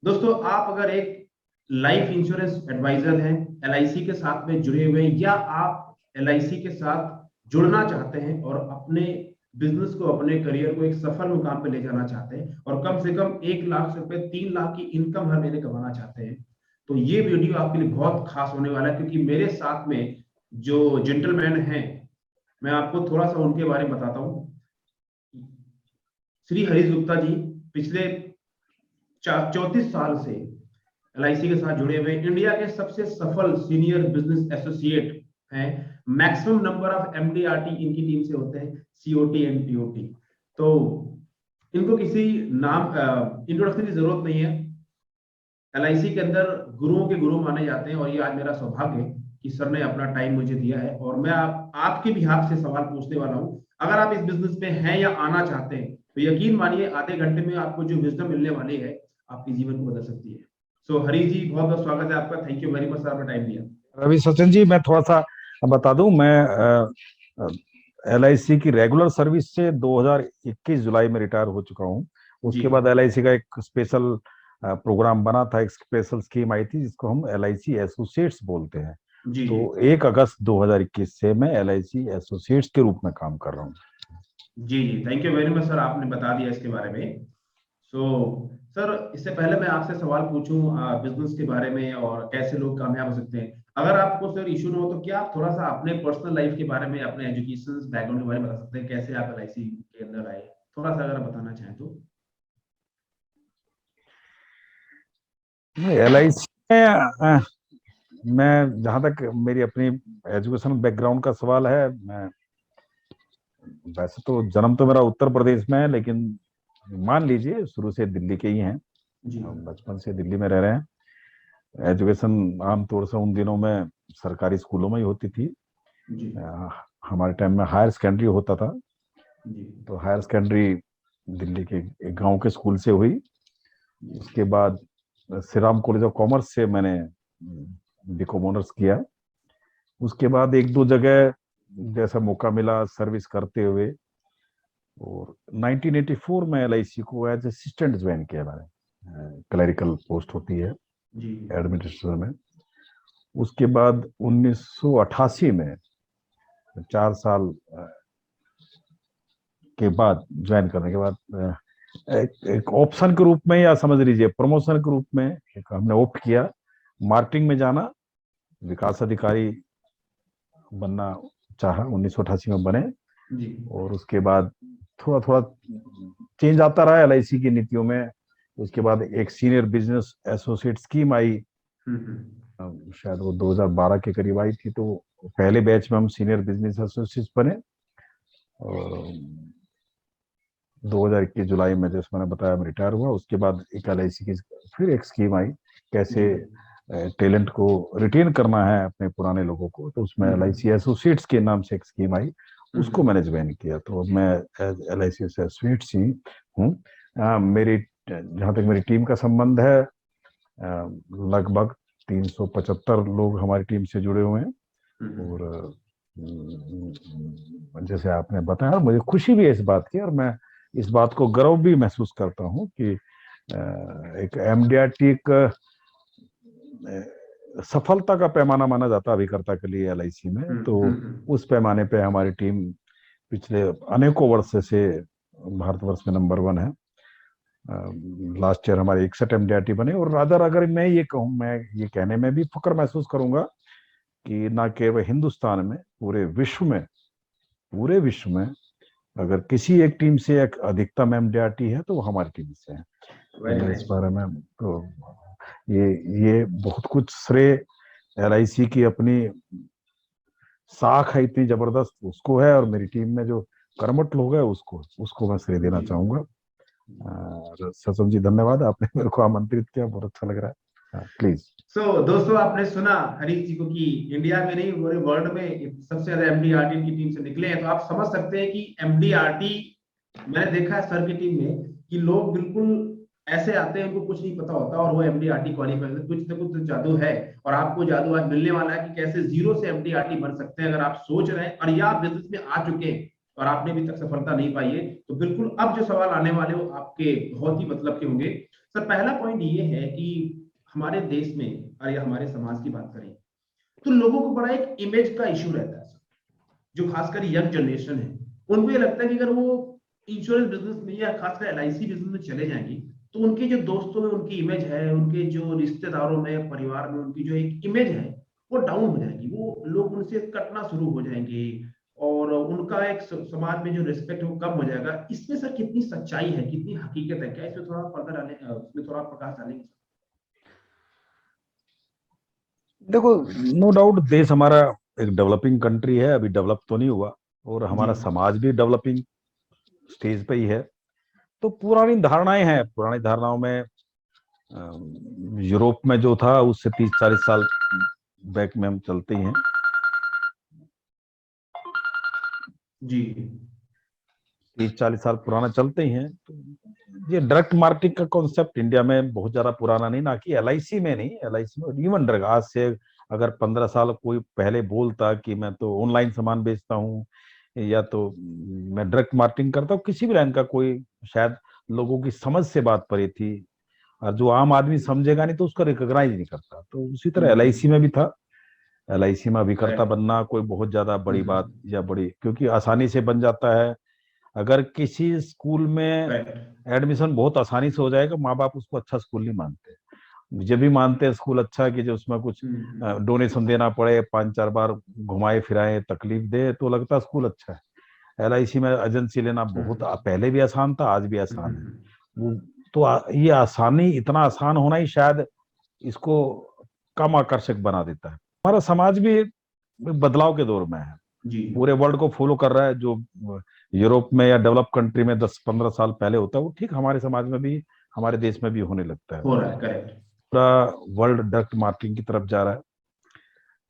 दोस्तों, आप अगर एक लाइफ इंश्योरेंस एडवाइजर हैं, एलआईसी के साथ में जुड़े हुए हैं, या आप एलआईसी के साथ जुड़ना चाहते हैं और अपने बिजनेस को, अपने करियर को एक सफल मुकाम पे ले जाना चाहते हैं और कम से कम 1 लाख से रुपए 3 लाख की इनकम हर महीने कमाना चाहते हैं, तो ये वीडियो आपके लिए बहुत खास होने वाला है। क्योंकि मेरे साथ में जो जेंटलमैन हैं, मैं आपको थोड़ा सा उनके बारे में बताता हूँ। श्री हरीश गुप्ता जी पिछले 34 साल से एलआईसी के साथ जुड़े हुए इंडिया के सबसे सफल सीनियर बिजनेस एसोसिएट हैं। मैक्सिमम नंबर ऑफ एमडीआरटी इनकी टीम से होते हैं, सीओटी एंड टीओटी। तो इनको किसी नाम इंट्रोडक्शन की जरूरत नहीं है। एलआईसी के अंदर गुरुओं के गुरु माने जाते हैं और ये आज मेरा सौभाग्य है कि सर ने अपना टाइम मुझे दिया है और मैं आपके भी हाथ से सवाल पूछने वाला हूं। अगर आप इस बिजनेस में हैं या आना चाहते हैं तो यकीन मानिए आधे घंटे में आपको जो विजडम मिलने वाली है आपके जीवन को बदल सकती है। सो हरीश जी, बहुत बहुत स्वागत है आपका। Thank you very much sir, आपने टाइम दिया। रवि सचिन जी, मैं थोड़ा सा बता दूं। मैं एलआईसी की रेगुलर सर्विस से 2021 जुलाई में रिटायर हो चुका हूं। उसके बाद एलआईसी का एक स्पेशल प्रोग्राम बना था, एक स्पेशल स्कीम आई थी जिसको हम एलआईसी एसोसिएट्स बोलते हैं। जी तो 1 अगस्त 2021 से मैं एलआईसी एसोसिएट्स के रूप में काम कर रहा हूँ। जी जी, thank you very much sir, आपने बता दिया इसके बारे में। सर, इससे पहले मैं आपसे सवाल पूछूं बिजनेस के बारे में और कैसे लोग कामयाब हो सकते हैं, अगर आपको सर इशू ना हो तो क्या आप थोड़ा सा अपने पर्सनल लाइफ के बारे में, अपने एजुकेशन बैकग्राउंड के बारे में बता सकते हैं? कैसे आप एलआईसी के अंदर आए, थोड़ा सा अगर आप बताना चाहें तो। एलआईसी में मैं, जहां तक मेरी अपनी एजुकेशन बैकग्राउंड का सवाल है, मैं वैसे तो जन्म तो मेरा उत्तर प्रदेश में है, लेकिन मान लीजिए शुरू से दिल्ली के ही हैं। जी बचपन से दिल्ली में रह रहे हैं। एजुकेशन आमतौर से उन दिनों में सरकारी स्कूलों में ही होती थी। जी हमारे टाइम में हायर सेकेंडरी होता था। जी तो हायर सेकेंडरी दिल्ली के एक गांव के स्कूल से हुई। उसके बाद Shri Ram college of commerce से मैंने बीकॉम ऑनर्स किया। उसके बाद एक दो जगह जैसा मौका मिला सर्विस करते हुए, और 1984 में एलआईसी को एज असिस्टेंट ज्वाइन किया मैंने। क्लरिकल पोस्ट होती है जी एडमिनिस्ट्रेशन में। उसके बाद 1988 में 4 साल के बाद ज्वाइन करने के बाद एक ऑप्शन के रूप में, या समझ लीजिए प्रमोशन के रूप में, एक हमने ऑप्ट किया मार्केटिंग में जाना। विकास अधिकारी बनना चाहा, 1988 में बने। जी और उसके बाद थोड़ा थोड़ा चेंज आता रहा एलआईसी की नीतियों में। उसके बाद एक सीनियर बिजनेस एसोसिएट स्कीम आई, शायद वो 2012 के करीब आई थी। तो पहले बैच में हम सीनियर बिजनेस एसोसिएट बने, और 2021 जुलाई में, जैसे मैंने बताया, मैं रिटायर हुआ। उसके बाद एक एलआईसी की फिर एक स्कीम आई, कैसे टैलेंट को रिटेन करना है अपने पुराने लोगों को। तो उसमें एलआईसी एसोसिएट्स के नाम से एक स्कीम आई, उसको मैंने ज्वाइन किया। तो मैं एलआईसी एसोसिएट्स ही हूँ। मेरी, जहाँ तक मेरी टीम का संबंध है, लगभग 375 लोग हमारी टीम से जुड़े हुए हैं। और जैसे आपने बताया, मुझे खुशी भी है इस बात की, और मैं इस बात को गर्व भी महसूस करता हूँ कि एक एमडीआरटी एक सफलता का पैमाना माना जाता है अभिकर्ता के लिए एलआईसी में। तो उस पैमाने पे हमारी टीम पिछले अनेकों वर्ष से भारतवर्ष में नंबर 1 है। लास्ट ईयर हमारे 61 एमडीआरटी बने। और रादर अगर मैं ये कहूँ, मैं ये कहने में भी फक्र महसूस करूंगा कि ना केवल हिंदुस्तान में, पूरे विश्व में अगर किसी एक टीम से एक अधिकतम एमडीआरटी है तो वो हमारी टीम से है। इस बारे में तो ये बहुत कुछ श्रेय एलआईसी की अपनी साख है इतनी जबरदस्त, उसको है। और मेरी टीम में जो कर्मठ लोग हैं उसको मैं श्रेय देना चाहूंगा। सचिन जी, धन्यवाद, आपने मेरे को आमंत्रित किया, बहुत अच्छा लग रहा है। प्लीज। दोस्तों, आपने सुना हरीश जी को कि इंडिया में नहीं पूरे वर्ल्ड में सबसे ज्यादा एमडीआरटी की टीम से निकले हैं। तो आप समझ सकते हैं कि एमडीआरटी, मैंने देखा है सर की टीम में कि लोग बिल्कुल ऐसे आते हैं, उनको कुछ नहीं पता होता और वो एमडीआरटी क्वालिफाई करते, कुछ ना कुछ जादू है। और आपको जादू आज मिलने वाला है कि कैसे जीरो से एमडीआरटी बन सकते हैं। अगर आप सोच रहे हैं और या आप बिजनेस में आ चुके हैं और आपने अभी तक सफलता नहीं पाई है, तो बिल्कुल अब जो सवाल आने वाले वो आपके बहुत ही मतलब के होंगे। सर, पहला पॉइंट ये है कि हमारे देश में और या हमारे समाज की बात करें तो लोगों को बड़ा एक इमेज का इशू रहता है, जो खासकर यंग जनरेशन है। उनको ये लगता है कि अगर वो इंश्योरेंस बिजनेस में या खासकर एलआईसी बिजनेस में चले जाएंगे तो उनके जो दोस्तों में उनकी इमेज है, उनके जो रिश्तेदारों में, परिवार में उनकी जो एक इमेज है वो डाउन हो जाएगी, वो लोग उनसे कटना शुरू हो जाएंगे और उनका एक समाज में जो रिस्पेक्ट है वो कम हो जाएगा। इसमें सर कितनी सच्चाई है, कितनी हकीकत है, क्या इसमें थोड़ा फर्दर डालें, इसमें थोड़ा प्रकाश डालेंगे? देखो, नो डाउट देश हमारा एक डेवलपिंग कंट्री है, अभी डेवलप तो नहीं हुआ, और जी हमारा समाज भी डेवलपिंग स्टेज पे ही है। तो पुरानी धारणाएं हैं, पुरानी धारणाओं में यूरोप में जो था उससे 30-40 साल बैक में हम चलते ही हैं। जी 30-40 साल पुराना चलते ही हैं। तो ये डायरेक्ट मार्केटिंग का कॉन्सेप्ट इंडिया में बहुत ज्यादा पुराना नहीं, ना कि एलआईसी में नहीं, एलआईसी में इवन डायरेक्ट आज से अगर 15 साल कोई पहले बोलता कि मैं तो ऑनलाइन सामान बेचता हूँ या तो मैं डायरेक्ट मार्केटिंग करता हूँ, किसी भी लाइन का कोई शायद लोगों की समझ से बात पड़ी थी, और जो आम आदमी समझेगा नहीं तो उसका रिकॉग्नाइज नहीं करता। तो उसी तरह एलआईसी में भी था। एलआईसी में अभिकर्ता करेक्ट। बनना कोई बहुत ज्यादा बड़ी बात या बड़ी, क्योंकि आसानी से बन जाता है। अगर किसी स्कूल में करेक्ट। एडमिशन बहुत आसानी से हो जाएगा, माँ बाप उसको अच्छा स्कूल नहीं मानते। जब भी मानते हैं स्कूल अच्छा है कि जो उसमें कुछ हम्म। डोनेशन देना पड़े, 5-4 बार घुमाए फिराए, तकलीफ दे, तो लगता है स्कूल अच्छा है। एलआईसी में एजेंसी लेना बहुत हम्म। पहले भी आसान था, आज भी हम्म। आसान है। वो तो ये आसानी, इतना आसान होना ही शायद इसको कम आकर्षक बना देता है। हमारा समाज भी बदलाव के दौर में है, जी पूरे वर्ल्ड को फॉलो कर रहा है। जो यूरोप में या डेवलप कंट्री में 10-15 साल पहले होता है, वो ठीक हमारे समाज में भी, हमारे देश में भी होने लगता है। हो रहा है। करेक्ट। पूरा वर्ल्ड डायरेक्ट मार्केटिंग की तरफ जा रहा है,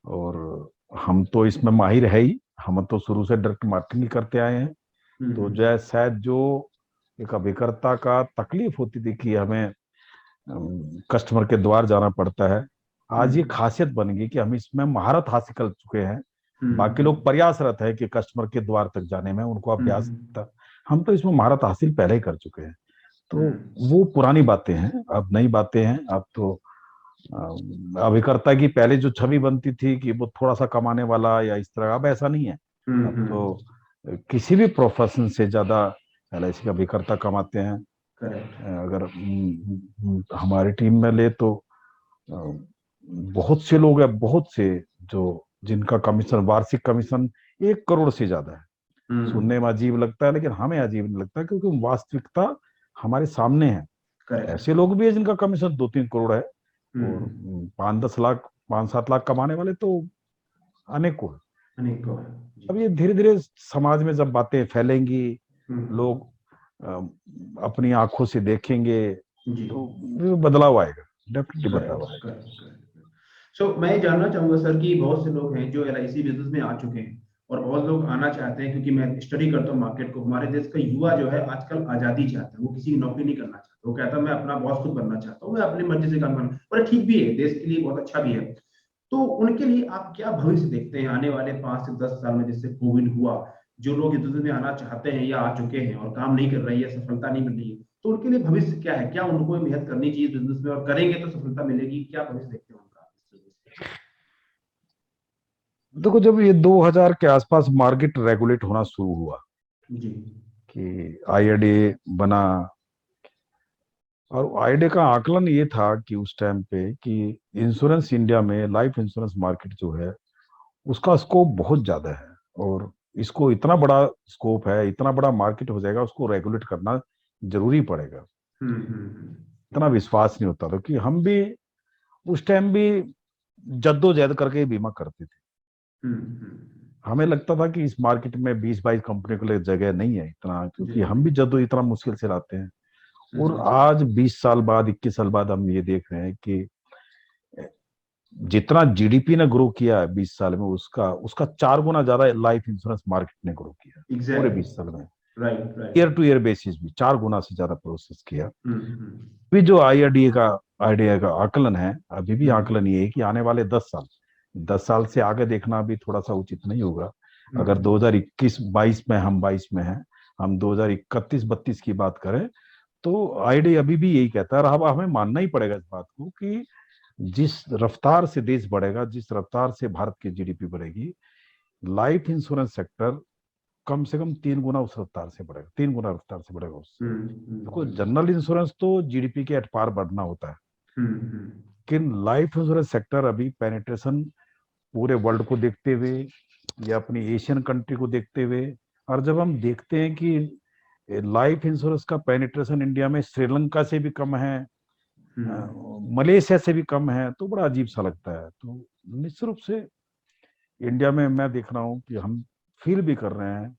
और हम तो इसमें माहिर है ही। हम तो शुरू से डायरेक्ट मार्केटिंग ही करते आए हैं। तो जो शायद जो एक अभिकर्ता का तकलीफ होती थी कि हमें कस्टमर के द्वार जाना पड़ता है, आज ये खासियत बन गई कि हम इसमें महारत हासिल कर चुके हैं। बाकी लोग प्रयासरत है कि कस्टमर के द्वार तक जाने में उनको अभ्यास था, हम तो इसमें महारत हासिल पहले ही कर चुके हैं। तो वो पुरानी बातें हैं, अब नई बातें हैं। अब तो अभिकर्ता की पहले जो छवि बनती थी कि वो थोड़ा सा कमाने वाला या इस तरह, अब ऐसा नहीं है। अब तो किसी भी प्रोफेशन से ज्यादा एलआईसी का अभिकर्ता कमाते हैं। करेक्ट। अगर हमारी टीम में ले तो बहुत से लोग हैं, बहुत से, जो जिनका कमीशन, वार्षिक कमीशन 1 करोड़ से ज्यादा है। सुनने में अजीब लगता है, लेकिन हमें अजीब नहीं लगता, क्योंकि वास्तविकता हमारे सामने है। ऐसे लोग भी है जिनका कमीशन 2-3 करोड़ है, और 5-10 लाख, 5-7 लाख कमाने वाले तो अनेकों हैं। अनेकों। अब ये धीरे धीरे समाज में जब बातें फैलेंगी, लोग अपनी आंखों से देखेंगे, तो बदलाव आएगा, डेफिनेटली बदलाव आएगा। सो मैं ये जानना चाहूंगा सर कि बहुत से लोग हैं जो एलआईसी बिजनेस में आ चुके हैं और बहुत लोग आना चाहते हैं, क्योंकि मैं स्टडी करता हूँ मार्केट को। हमारे देश का युवा जो है आजकल आजादी चाहता है, वो किसी की नौकरी नहीं करना चाहता। वो कहता है मैं अपना बॉस खुद बनना चाहता हूँ, मैं अपनी मर्जी से काम करना, और ठीक भी है, देश के लिए बहुत अच्छा भी है। तो उनके लिए आप क्या भविष्य देखते हैं आने वाले 5 से 10 साल में? जिससे कोविड हुआ, जो लोग इस बिजनेस में आना चाहते हैं या आ चुके हैं और काम नहीं कर रही है, सफलता नहीं मिल रही है, तो उनके लिए भविष्य क्या है? क्या उनको मेहनत करनी चाहिए बिजनेस में, और करेंगे तो सफलता मिलेगी? क्या भविष्य देखते हैं उनका? देखो, जब ये 2000 के आसपास मार्केट रेगुलेट होना शुरू हुआ जी कि आईआरडीए बना, और आईआरडीए का आकलन ये था कि उस टाइम पे कि इंश्योरेंस इंडिया में, लाइफ इंश्योरेंस मार्केट जो है उसका स्कोप बहुत ज्यादा है, और इसको इतना बड़ा स्कोप है, इतना बड़ा मार्केट हो जाएगा, उसको रेगुलेट करना जरूरी पड़ेगा। इतना विश्वास नहीं होता था कि हम भी उस टाइम भी जद्दोजहद करके बीमा करते थे। हमें लगता था कि इस मार्केट में 20-22 कंपनी के लिए जगह नहीं है इतना, क्योंकि हम भी जद्दो इतना मुश्किल से लाते हैं। और आज 20 साल बाद, 21 साल बाद हम ये देख रहे हैं कि जितना जीडीपी ने ग्रो किया है 20 साल में, उसका उसका 4 गुना ज्यादा लाइफ इंश्योरेंस मार्केट ने ग्रो किया पूरे 20 साल में। ईयर टू ईयर बेसिस भी 4 गुना से ज्यादा प्रोसेस किया। अभी जो आईआरडीए का आकलन है, अभी भी आकलन ये है कि आने वाले 10 साल से आगे देखना अभी थोड़ा सा उचित नहीं होगा, अगर 2021-22 में, हम 22 में हैं, हम 2031-32 की बात करें, तो आईडी अभी भी यही कहता है। और अब हमें मानना ही पड़ेगा इस बात को कि जिस रफ्तार से देश बढ़ेगा, जिस रफ्तार से भारत की जीडीपी बढ़ेगी, लाइफ इंश्योरेंस सेक्टर कम से कम 3 गुना उस रफ्तार से बढ़ेगा, 3 गुना रफ्तार से बढ़ेगा उससे। देखो, जनरल इंश्योरेंस तो जीडीपी के एट पार बढ़ना होता है, लेकिन लाइफ इंश्योरेंस सेक्टर अभी पेनिट्रेशन पूरे वर्ल्ड को देखते हुए या अपनी एशियन कंट्री को देखते हुए, और जब हम देखते हैं कि लाइफ इंश्योरेंस का पेनिट्रेशन इंडिया में श्रीलंका से भी कम है, मलेशिया से भी कम है, तो बड़ा अजीब सा लगता है। तो निश्चित रूप से इंडिया में मैं देख रहा हूँ कि हम फील भी कर रहे हैं,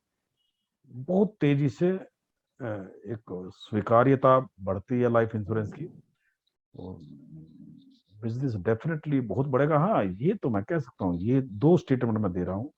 बहुत तेजी से एक स्वीकार्यता बढ़ती है लाइफ इंश्योरेंस की, और बिजनेस डेफिनेटली बहुत बढ़ेगा। हाँ, ये तो मैं कह सकता हूँ, ये 2 स्टेटमेंट मैं दे रहा हूँ,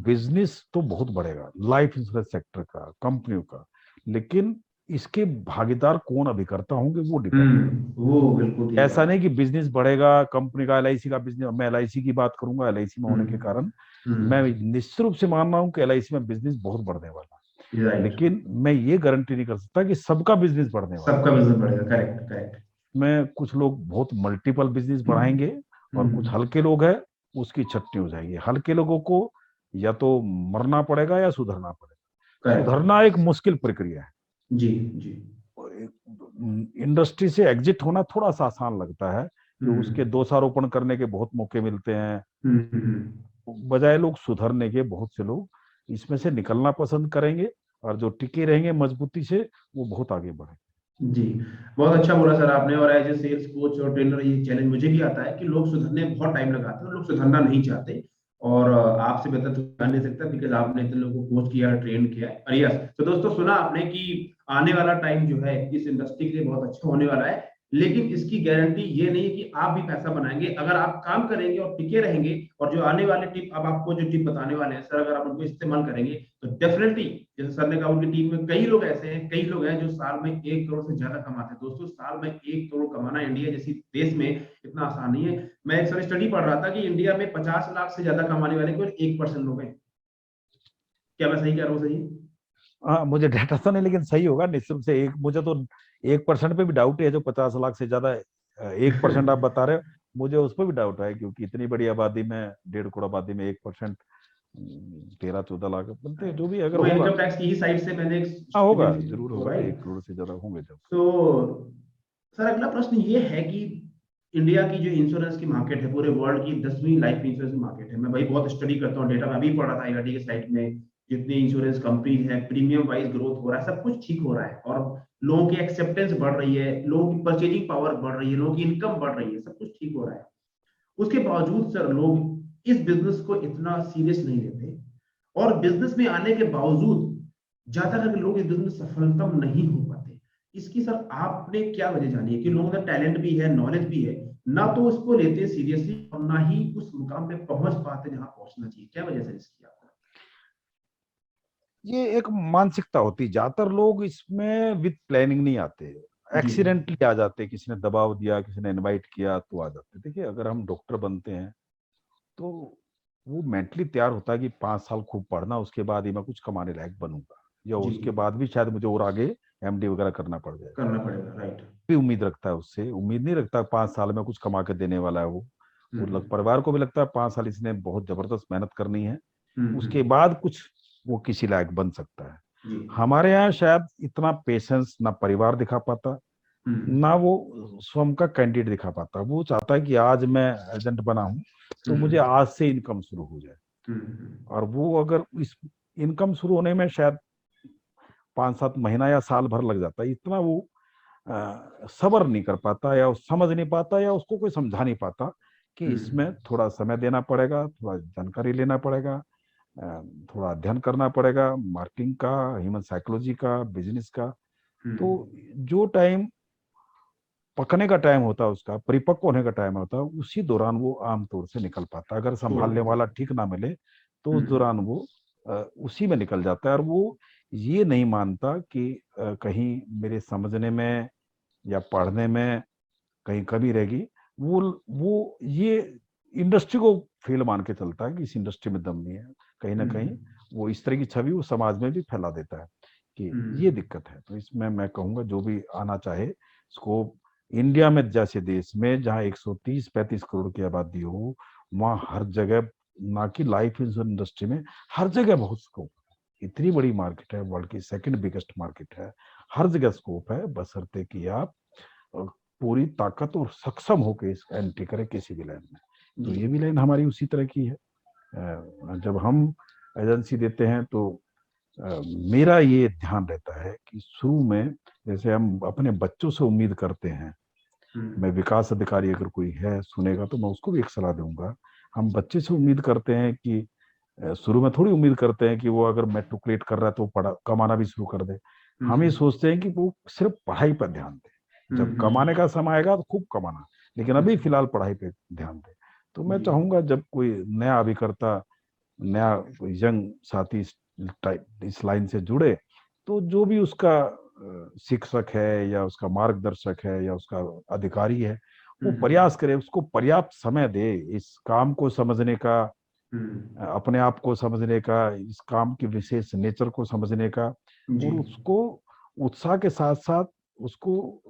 बिजनेस तो बहुत बढ़ेगा लाइफ इंश्योरेंस सेक्टर का, कंपनियों का, लेकिन इसके भागीदार कौन अभिकर्ता होंगे वो डिपेंड। वो बिल्कुल ठीक ऐसा बात। नहीं कि बिजनेस बढ़ेगा कंपनी का, एलआईसी का बिजनेस, मैं एलआईसी की बात करूंगा, एलआईसी में होने के कारण मैं निश्चित रूप से मान रहा हूँ कि एलआईसी में बिजनेस बहुत बढ़ने वाला है, राइट। लेकिन मैं ये गारंटी नहीं कर सकता कि सबका बिजनेस बढ़ने वाला सबका बिजनेस बढ़ेगा, करेक्ट करेक्ट। है। में कुछ लोग बहुत मल्टीपल बिजनेस बढ़ाएंगे, और कुछ हल्के लोग हैं उसकी छटनी हो जाएगी। हल्के लोगों को या तो मरना पड़ेगा या सुधरना पड़ेगा। करेक्ट। सुधरना एक मुश्किल प्रक्रिया है, जी जी। इंडस्ट्री से एग्जिट होना थोड़ा सा आसान लगता है, कि उसके दोषारोपण करने के बहुत मौके मिलते हैं, बजाय लोग सुधरने के बहुत से लोग इसमें से निकलना पसंद करेंगे, और जो टिके रहेंगे मजबूती से वो बहुत आगे बढ़ेंगे। जी, बहुत अच्छा बोला सर आपने। और एज ए सेल्स कोच और ट्रेनर ये चैलेंज मुझे भी आता है कि लोग सुधरने में बहुत टाइम लगाते हैं, लोग सुधरना नहीं चाहते। और आपसे बेहतर तो जान नहीं सकता, बिकॉज आपने इतने लोगों को कोच किया, ट्रेन किया है। और यस, तो दोस्तों सुना आपने कि आने वाला टाइम जो है इस इंडस्ट्री के लिए बहुत अच्छा होने वाला है, लेकिन इसकी गारंटी ये नहीं है कि आप भी पैसा बनाएंगे। अगर आप काम करेंगे और टिके रहेंगे, और जो आने वाले टिप, अब आपको जो टिप बताने वाले हैं सर, अगर आप उनको इस्तेमाल करेंगे तो डेफिनेटली, जैसे सर ने कहा, उनकी टीम में कई लोग ऐसे हैं, कई लोग हैं जो साल में 1 करोड़ से ज्यादा कमाते हैं। दोस्तों, साल में 1 करोड़ कमाना इंडिया जैसी देश में इतना आसान नहीं है। मैं एक सर स्टडी पढ़ रहा था कि इंडिया में 50 लाख से ज्यादा कमाने वाले केवल 1% लोग हैं। क्या मैं सही कह रहा हूँ? सही? हाँ, मुझे डाटा तो नहीं, लेकिन सही होगा निश्चित रूप से। एक मुझे तो 1% पे भी डाउट है, जो 50 लाख से ज्यादा 1% आप बता रहे हो, मुझे उस पर भी डाउट है, क्योंकि इतनी बड़ी आबादी में, 1.5 करोड़ आबादी में 1%, 13-14 लाख बनते हैं, जो भी अगर वो होगा। इनकम टैक्स की ही साइड से मैंने हाँ, होगा, जरूर होगा, 1 करोड़ से ज्यादा होंगे जब। तो सर अगला प्रश्न ये है कि इंडिया की जो इंश्योरेंस की मार्केट है, पूरे वर्ल्ड की 10वीं लाइफ इंश्योरेंस मार्केट है। मैं भाई बहुत स्टडी करता हूँ, डेटा मैं अभी पढ़ रहा था आईआरडी के साइट में। जितनी इंश्योरेंस कंपनीज है, प्रीमियम वाइज ग्रोथ हो रहा है, सब कुछ ठीक हो रहा है, और लोगों की एक्सेप्टेंस बढ़ रही है, लोगों की परचेजिंग पावर बढ़ रही है, लोगों की इनकम बढ़ रही है, सब कुछ ठीक हो रहा है। उसके बावजूद सर लोग इस बिजनेस को इतना सीरियस नहीं लेते, और बिजनेस में आने के बावजूद ज्यादातर लोग इस बिजनेस में सफलता नहीं हो पाते। इसकी सर आपने क्या वजह जानी है कि लोगों का टैलेंट भी है, नॉलेज भी है, ना तो उसको लेते सीरियसली, और ना ही उस मुकाम पे पहुंच पाते जहां पहुंचना चाहिए? क्या वजह से इसकी आपको? ये एक मानसिकता होती है, ज्यादातर लोग इसमें विद प्लानिंग नहीं आते, जी एक्सीडेंटली आ जाते, किसी ने दबाव दिया, किसी ने इनवाइट किया तो आ जाते। देखिए, अगर हम डॉक्टर बनते हैं तो वो मेंटली तैयार होता है कि 5 साल खूब पढ़ना, उसके बाद ही मैं कुछ कमाने लायक बनूंगा, या जी, उसके बाद भी शायद मुझे और आगे एमडी वगैरह करना पड़ जाए। करना पड़ेगा, राइट। भी उम्मीद रखता है उससे, उम्मीद नहीं रखता 5 साल में कुछ कमा के देने वाला है वो परिवार को भी लगता है 5 साल इसने बहुत जबरदस्त मेहनत करनी है, उसके बाद कुछ वो किसी लायक बन सकता है। जी। हमारे यहाँ शायद इतना पेशेंस ना परिवार दिखा पाता, ना वो स्वयं का कैंडिडेट दिखा पाता। वो चाहता है कि आज मैं एजेंट बना हूं तो मुझे आज से इनकम शुरू हो जाए, और वो अगर इस इनकम शुरू होने में शायद 5-7 महीना या साल भर लग जाता है, इतना वो सब्र नहीं कर पाता, या समझ नहीं पाता, या उसको कोई समझा नहीं पाता कि इसमें थोड़ा समय देना पड़ेगा, थोड़ा जानकारी लेना पड़ेगा, थोड़ा अध्ययन करना पड़ेगा, मार्केटिंग का, ह्यूमन साइकोलॉजी का, बिजनेस का। तो जो टाइम पकने का टाइम होता है, उसका परिपक्व होने का टाइम होता है, उसी दौरान वो आमतौर से निकल पाता है। अगर संभालने वाला ठीक ना मिले तो उस दौरान वो उसी में निकल जाता है, और वो ये नहीं मानता कि कहीं मेरे समझने में या पढ़ने में कहीं कमी रहेगी। वो ये इंडस्ट्री को फेल मान के चलता है कि इस इंडस्ट्री में दम नहीं है, कहीं ना कहीं वो इस तरह की छवि वो समाज में भी फैला देता है कि ये दिक्कत है। तो इसमें मैं कहूंगा जो भी आना चाहे स्कोप, इंडिया में जैसे देश में जहाँ 130-135 करोड़ की आबादी हो, वहाँ हर जगह, ना कि लाइफ इंश्योरेंस इंडस्ट्री में, हर जगह बहुत स्कोप। इतनी बड़ी मार्केट है, वर्ल्ड की सेकंड बिगेस्ट मार्केट है, हर जगह स्कोप है, बशर्ते कि आप पूरी ताकत और सक्षम होकर इस एंट्री करें किसी भी लाइन में। तो ये भी लाइन हमारी उसी तरह की है। जब हम एजेंसी देते हैं तो मेरा ये ध्यान रहता है कि शुरू में जैसे हम अपने बच्चों से उम्मीद करते हैं, मैं विकास अधिकारी अगर कोई है सुनेगा तो मैं उसको भी एक सलाह दूंगा, हम बच्चे से उम्मीद करते हैं कि शुरू में थोड़ी उम्मीद करते हैं कि वो अगर मेट्रिकुलेट कर रहा है तो पढ़ा कमाना भी शुरू कर दे। हम ये सोचते हैं कि वो सिर्फ पढ़ाई पर ध्यान दे, जब कमाने का समय आएगा तो खूब कमाना, लेकिन अभी फिलहाल पढ़ाई पे ध्यान दे। तो मैं चाहूंगा जब कोई नया अभिकर्ता, नया यंग साथी इस लाइन से जुड़े, तो जो भी उसका शिक्षक है या उसका मार्गदर्शक है या उसका अधिकारी है, वो प्रयास करे, उसको पर्याप्त समय दे इस काम को समझने का, अपने आप को समझने का, इस काम की विशेष नेचर को समझने का, और उसको उत्साह के साथ साथ उसको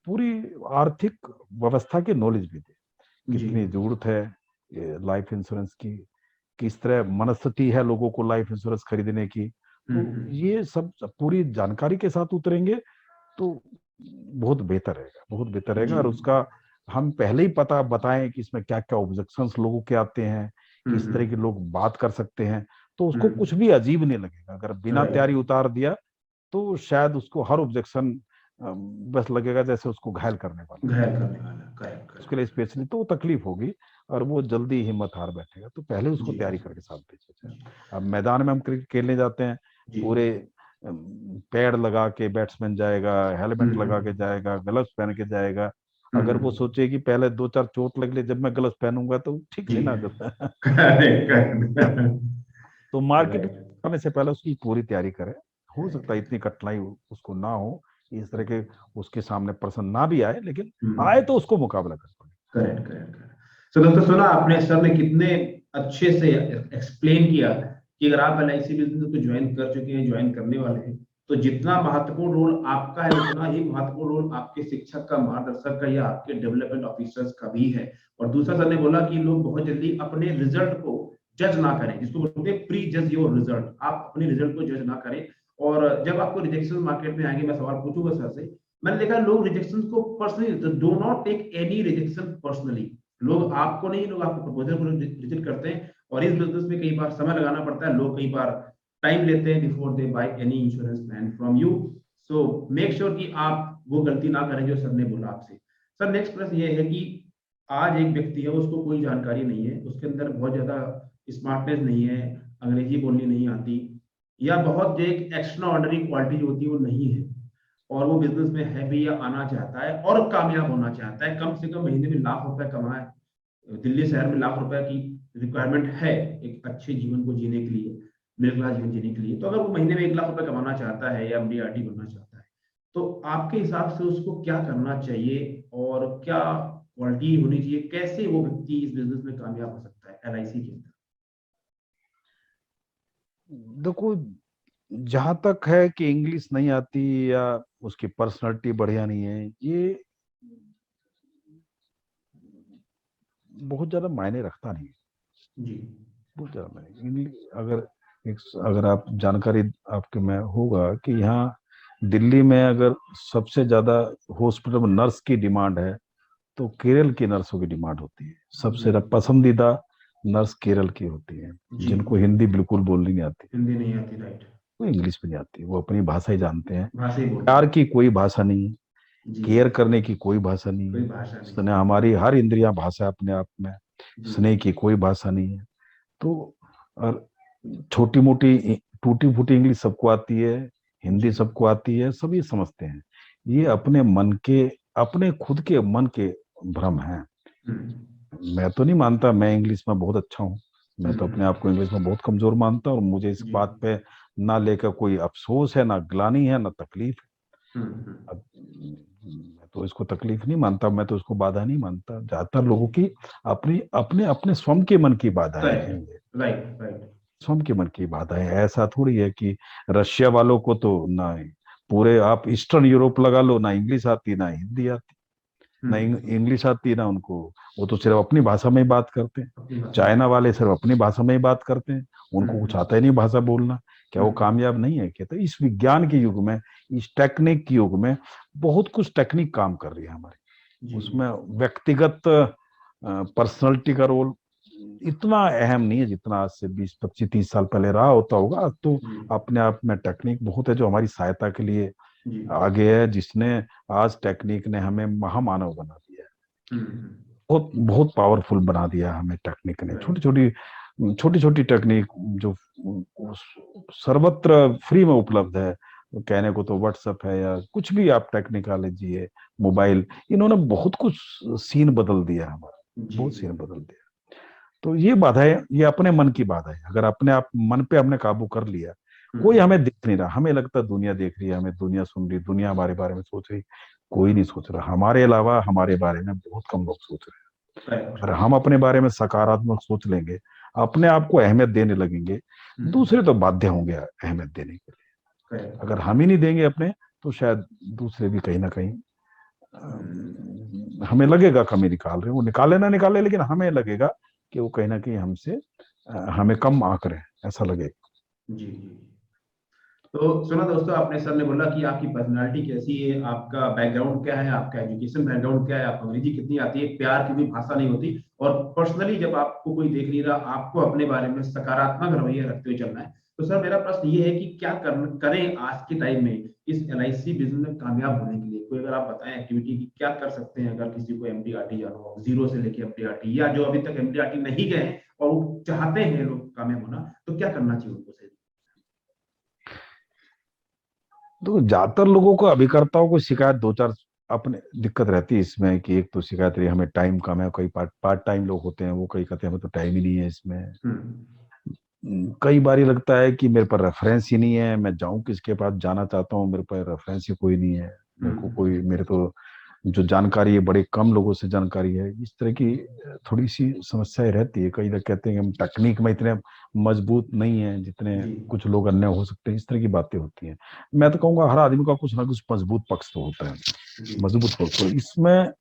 पूरी आर्थिक व्यवस्था की नॉलेज भी दे, कितनी जरूरत है लाइफ इंश्योरेंस की, किस तरह मनस्थिति है लोगों को लाइफ इंश्योरेंस खरीदने की। तो ये सब पूरी जानकारी के साथ उतरेंगे तो बहुत बेहतर रहेगा, बहुत बेहतर रहेगा। और उसका हम पहले ही पता बताएं कि इसमें क्या क्या ऑब्जेक्शंस लोगों के आते हैं, किस तरह के लोग बात कर सकते हैं, तो उसको कुछ भी अजीब नहीं लगेगा। अगर बिना तैयारी उतार दिया तो शायद उसको हर ऑब्जेक्शन बस लगेगा जैसे उसको घायल करने वाला। करेक्ट। उसके लिए स्पेशली तो तकलीफ होगी और वो जल्दी हिम्मत हार बैठेगा। तो पहले उसको तैयारी करके साथ भेजिए। अब मैदान में हम क्रिकेट खेलने जाते हैं, पूरे पैड लगा के बैट्समैन जाएगा, हेलमेट लगा के जाएगा, ग्लव्स पहन के जाएगा। अगर वो सोचे कि पहले 2-4 चोट लग ले जब मैं ग्लव्स पहनूंगा तो ठीक नहीं ना। तो मार्केट करने से पहले उसकी पूरी तैयारी करें। हो सकता है इतनी कठिनाई उसको ना हो, इस तरह के उसके सामने पर्सन ना भी आए, लेकिन आए तो उसको मुकाबला कर पाए। करेक्ट। तो दोस्तों सुना आपने, सर ने कितने अच्छे से एक्सप्लेन किया कि अगर आप LIC बिजनेस को ज्वाइन कर चुके हैं, ज्वाइन करने वाले हैं, तो जितना महत्वपूर्ण रोल आपका है उतना ही महत्वपूर्ण रोल आपके शिक्षक का, मार्गदर्शक का या आपके डेवलपमेंट ऑफिसर्स का भी है। और दूसरा सर ने बोला कि लोग बहुत जल्दी अपने रिजल्ट को जज ना करें, जिसको बोलते हैं प्री जज योर रिजल्ट। आप अपने रिजल्ट को जज ना करें, और जब आपको रिजेक्शन मार्केट में आएंगे, मैं सवाल पूछूंगा सर से, मैंने देखा लोग रिजेक्शन को personally, do not take any rejection personally. लोग आपको नहीं, लोग आपको प्रपोजल को रिजेक्ट करते हैं, और इस बिजनेस में कई बार समय लगाना पड़ता है, लोग कई बार टाइम लेते हैं before they by any insurance plan from you. So make sure कि आप वो गलती ना करें जो सर ने बोला आपसे। सर नेक्स्ट प्रश्न ये है कि आज एक व्यक्ति है, उसको कोई जानकारी नहीं है, उसके अंदर बहुत ज्यादा स्मार्टनेस नहीं है, अंग्रेजी बोलनी नहीं आती, या बहुत एक एक्स्ट्रा ऑर्डनरी क्वालिटी जो होती है वो नहीं है, और वो बिजनेस में है भी या आना चाहता है और कामयाब होना चाहता है, कम से कम महीने में लाख रुपए कमाए, दिल्ली शहर में लाख रुपए की रिक्वायरमेंट है एक अच्छे जीवन को जीने के लिए, मिडिल क्लास जीवन जीने के लिए। तो अगर वो महीने में 1 लाख रुपए कमाना चाहता है या MD-RD बनना चाहता है, तो आपके हिसाब से उसको क्या करना चाहिए और क्या क्वालिटी होनी चाहिए, कैसे वो व्यक्ति इस बिजनेस में कामयाब हो सकता है LIC के अंदर? देखो, जहां तक है कि इंग्लिश नहीं आती या उसकी पर्सनालिटी बढ़िया नहीं है, ये बहुत ज्यादा मायने रखता नहीं जी। बहुत ज्यादा मायने। अगर आप जानकारी आपके में होगा कि यहाँ दिल्ली में अगर सबसे ज्यादा हॉस्पिटल में नर्स की डिमांड है तो केरल की नर्सों की डिमांड होती है। सबसे पसंदीदा नर्स केरल की होती है, जिनको हिंदी बिल्कुल बोलनी नहीं आती, हिंदी नहीं आती, राइट, वो इंग्लिश भी नहीं आती, वो अपनी भाषा ही जानते हैं। भाषा ही बोलते प्यार की कोई भाषा नहीं है, हैं। केयर करने की कोई भाषा नहीं कोई है, भाषा नहीं। स्नेह, हमारी हर इंद्रियां भाषा अपने आप में, स्नेह की कोई भाषा नहीं है। तो और छोटी मोटी टूटी फूटी इंग्लिश सबको आती है, हिंदी सबको आती है, सभी समझते हैं। ये अपने मन के, अपने खुद के मन के भ्रम हैं। मैं तो नहीं मानता मैं इंग्लिश में बहुत अच्छा हूँ, मैं तो अपने आप को इंग्लिश में बहुत कमजोर मानता हूँ, और मुझे इस बात पे ना लेकर कोई अफसोस है, ना ग्लानी है, ना तकलीफ है। अब मैं तो इसको तकलीफ नहीं मानता, मैं तो इसको बाधा नहीं मानता। ज्यादातर लोगों की अपनी अपने अपने स्वयं के मन की बाधाएं हैं राइट, ये, राइट, राइट। स्वयं के मन की बाधाएं हैं। ऐसा थोड़ी है कि रशिया वालों को तो ना पूरे आप ईस्टर्न यूरोप लगा लो, ना इंग्लिश आती ना हिंदी आती, ना इंग्लिश आती ना उनको, वो तो सिर्फ अपनी भाषा में ही बात करते हैं। अपनी भाषा में। चाइना वाले सिर्फ अपनी भाषा में ही बात करते हैं, उनको कुछ आता ही नहीं भाषा बोलना। क्या वो हम्म, कामयाब नहीं है क्या? तो इस विज्ञान के युग में, इस टेक्निक के युग में बहुत कुछ टेक्निक काम कर रही है हमारी, जी, उसमें व्यक्तिगत पर्सनालिटी का रोल इतना अहम नहीं है जितना आज से 20 25 30 साल पहले रहा होता होगा। अब तो जी, अपने आप में टेक्निक बहुत है जो हमारी सहायता के लिए जी। आगे है, जिसने आज टेक्निक ने हमें महामानव बना दिया है। हम्म, बहुत बहुत पावरफुल बना दिया है हमें टेक्निक ने। राइट। छोटी छोटी टेक्निक जो सर्वत्र फ्री में उपलब्ध है। कहने को तो व्हाट्सएप है या कुछ भी आप टेक्निकोलॉजी है, मोबाइल, इन्होंने बहुत कुछ सीन बदल दिया हमारा, जी, बहुत जी। सीन बदल दिया। तो ये बाधा है, ये अपने मन की बाधा है। अगर अपने आप मन पे हमने काबू कर लिया, कोई हम्म, हमें देख नहीं रहा, हमें लगता है दुनिया देख रही है, हमें दुनिया सुन रही, दुनिया हमारे बारे में सोच रही, कोई नहीं सोच रहा। हमारे अलावा हमारे बारे में बहुत कम लोग सोच रहे हैं। राइट। अगर हम अपने बारे में सकारात्मक सोच लेंगे, अपने आप को अहमियत देने लगेंगे, दूसरे तो बाध्य होंगे अहमियत देने के लिए। करेक्ट। अगर हम ही नहीं देंगे अपने, तो शायद दूसरे भी कहीं ना कहीं हमें लगेगा कमी निकाल रहे हैं। वो निकाले ना निकाले, लेकिन हमें लगेगा कि वो कहीं ना कहीं हमसे हमें कम आंक रहे हैं, ऐसा लगेगा। जी, जी। तो सुना दोस्तों, आपने सर ने बोला कि आपकी पर्सनालिटी कैसी है, आपका बैकग्राउंड क्या है, आपका एजुकेशन बैकग्राउंड क्या है, आपको अंग्रेजी कितनी आती है, प्यार की भी भाषा नहीं होती, और पर्सनली जब आपको कोई देख नहीं रहा, आपको अपने बारे में सकारात्मक रवैया रखते हुए चलना है। तो सर मेरा प्रश्न ये है कि क्या करें आज के टाइम में इस एलआईसी बिजनेस में कामयाब होने के लिए? कोई अगर आप बताएं एक्टिविटी की क्या कर सकते हैं, अगर किसी को एमडीआरटी जाना हो, जीरो से लेके एमडीआरटी, या जो अभी तक एमडीआरटी नहीं गए हैं और वो चाहते हैं लोग कामयाब होना, तो क्या करना चाहिए उनको सर? तो ज्यादातर लोगों को, अभिकर्ताओं को शिकायत दो चार अपने दिक्कत रहती है इसमें, कि एक तो शिकायत रही हमें टाइम कम है। कई पार्ट पार्ट टाइम लोग होते हैं, वो कई कहते हैं हमें तो टाइम ही नहीं है इसमें। हम्म, कई बार ये लगता है कि मेरे पास रेफरेंस ही नहीं है, मैं जाऊं किसके पास, जाना चाहता हूँ, मेरे पास रेफरेंस ही कोई नहीं है। मेरे को कोई, मेरे तो जो जानकारी है बड़े कम लोगों से जानकारी है। इस तरह की थोड़ी सी समस्याएं रहती है। कई लोग कहते हैं कि हम टेक्निक में इतने मजबूत नहीं है जितने जी, कुछ लोग अन्य हो सकते हैं, इस तरह की बातें होती हैं। मैं तो कहूँगा हर आदमी का कुछ ना कुछ मजबूत पक्ष तो होता है, जी, मजबूत पक्ष। तो इसमें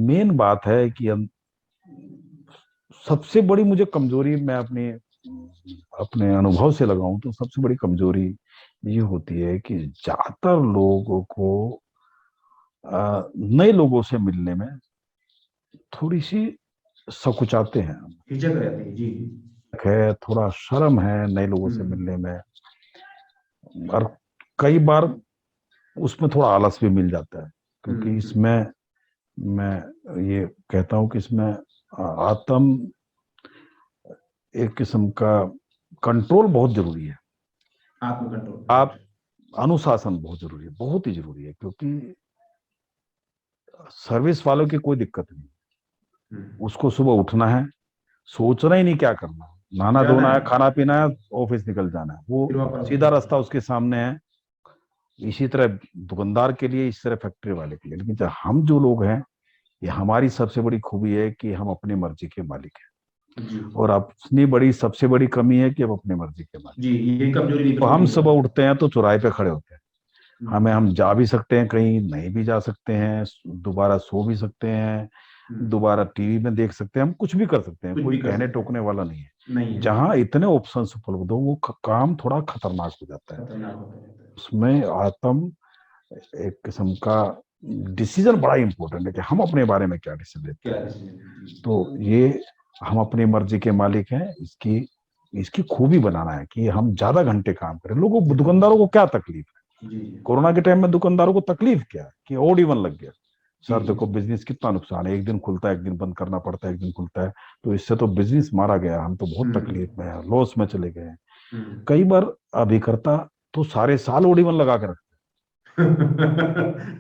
मेन बात है कि सबसे बड़ी मुझे कमजोरी, मैं अपने अपने अनुभव से लगाऊं तो सबसे बड़ी कमजोरी ये होती है कि ज्यादातर लोगों को नए लोगों से मिलने में थोड़ी सी सकुचाते हैं, हिचक रहती है। जी, है थोड़ा शर्म है नए लोगों से हम्म, मिलने में। और कई बार उसमें थोड़ा आलस भी मिल जाता है, क्योंकि हम्म, इसमें मैं ये कहता हूँ कि इसमें आत्म एक किस्म का कंट्रोल बहुत जरूरी है। आत्म कंट्रोल, राइट। आप अनुशासन बहुत जरूरी है, बहुत ही जरूरी है, क्योंकि सर्विस वालों की कोई दिक्कत नहीं। हम्म, उसको सुबह उठना है, सोचना ही नहीं क्या करना है, नहाना जाना धोना है, है, खाना पीना है, ऑफिस निकल जाना है, वो फिर वापस सीधा ऑफिस। रास्ता उसके सामने है। इसी तरह दुकानदार के लिए, इस तरह फैक्ट्री वाले के लिए। लेकिन जब हम जो लोग हैं, ये हमारी सबसे बड़ी खूबी है कि हम अपनी मर्जी के मालिक हैं। जी, और अपनी बड़ी सबसे बड़ी कमी है कि हम अपनी मर्जी के मालिक। जी, ये कमजोरी नहीं, तो बिल्कुल हम ठीक सुबह बात है। उठते हैं तो चौराहे पे खड़े होते हैं। हमें, हम्म, हम जा भी सकते हैं कहीं, नहीं भी जा सकते हैं, दोबारा सो भी सकते हैं, हम्म, दोबारा टीवी में देख सकते हैं, हम कुछ भी कर सकते हैं, कुछ कोई भी कर कहने सकते हैं। टोकने वाला नहीं है। नहीं है। जहां इतने ऑप्शंस उपलब्ध हो, वो काम थोड़ा खतरनाक हो जाता है। खतरनाक होता रहता है। उसमें आत्म एक किस्म का डिसीजन बड़ा इंपॉर्टेंट है कि हम अपने बारे में क्या डिसीजन लेते क्या हैं। डिसीजन? जी, तो ये, हम अपनी मर्जी के मालिक हैं, इसकी इसकी खूबी बनाना है कि हम ज्यादा घंटे काम करें। लोगों, दुकानदारों को क्या तकलीफ है? जी, जी, कोरोना के टाइम में दुकानदारों को तकलीफ क्या है कि ओड इवन लग गया। जी, सर देखो बिजनेस कितना नुकसान है, एक दिन खुलता है, एक दिन बंद करना पड़ता है, एक दिन खुलता है, तो इससे तो बिजनेस मारा गया, हम तो बहुत हम्म, तकलीफ में है, लॉस में चले गए हैं। हम्म। कई बार अभिकर्ता तो सारे साल ओड इवन लगा कर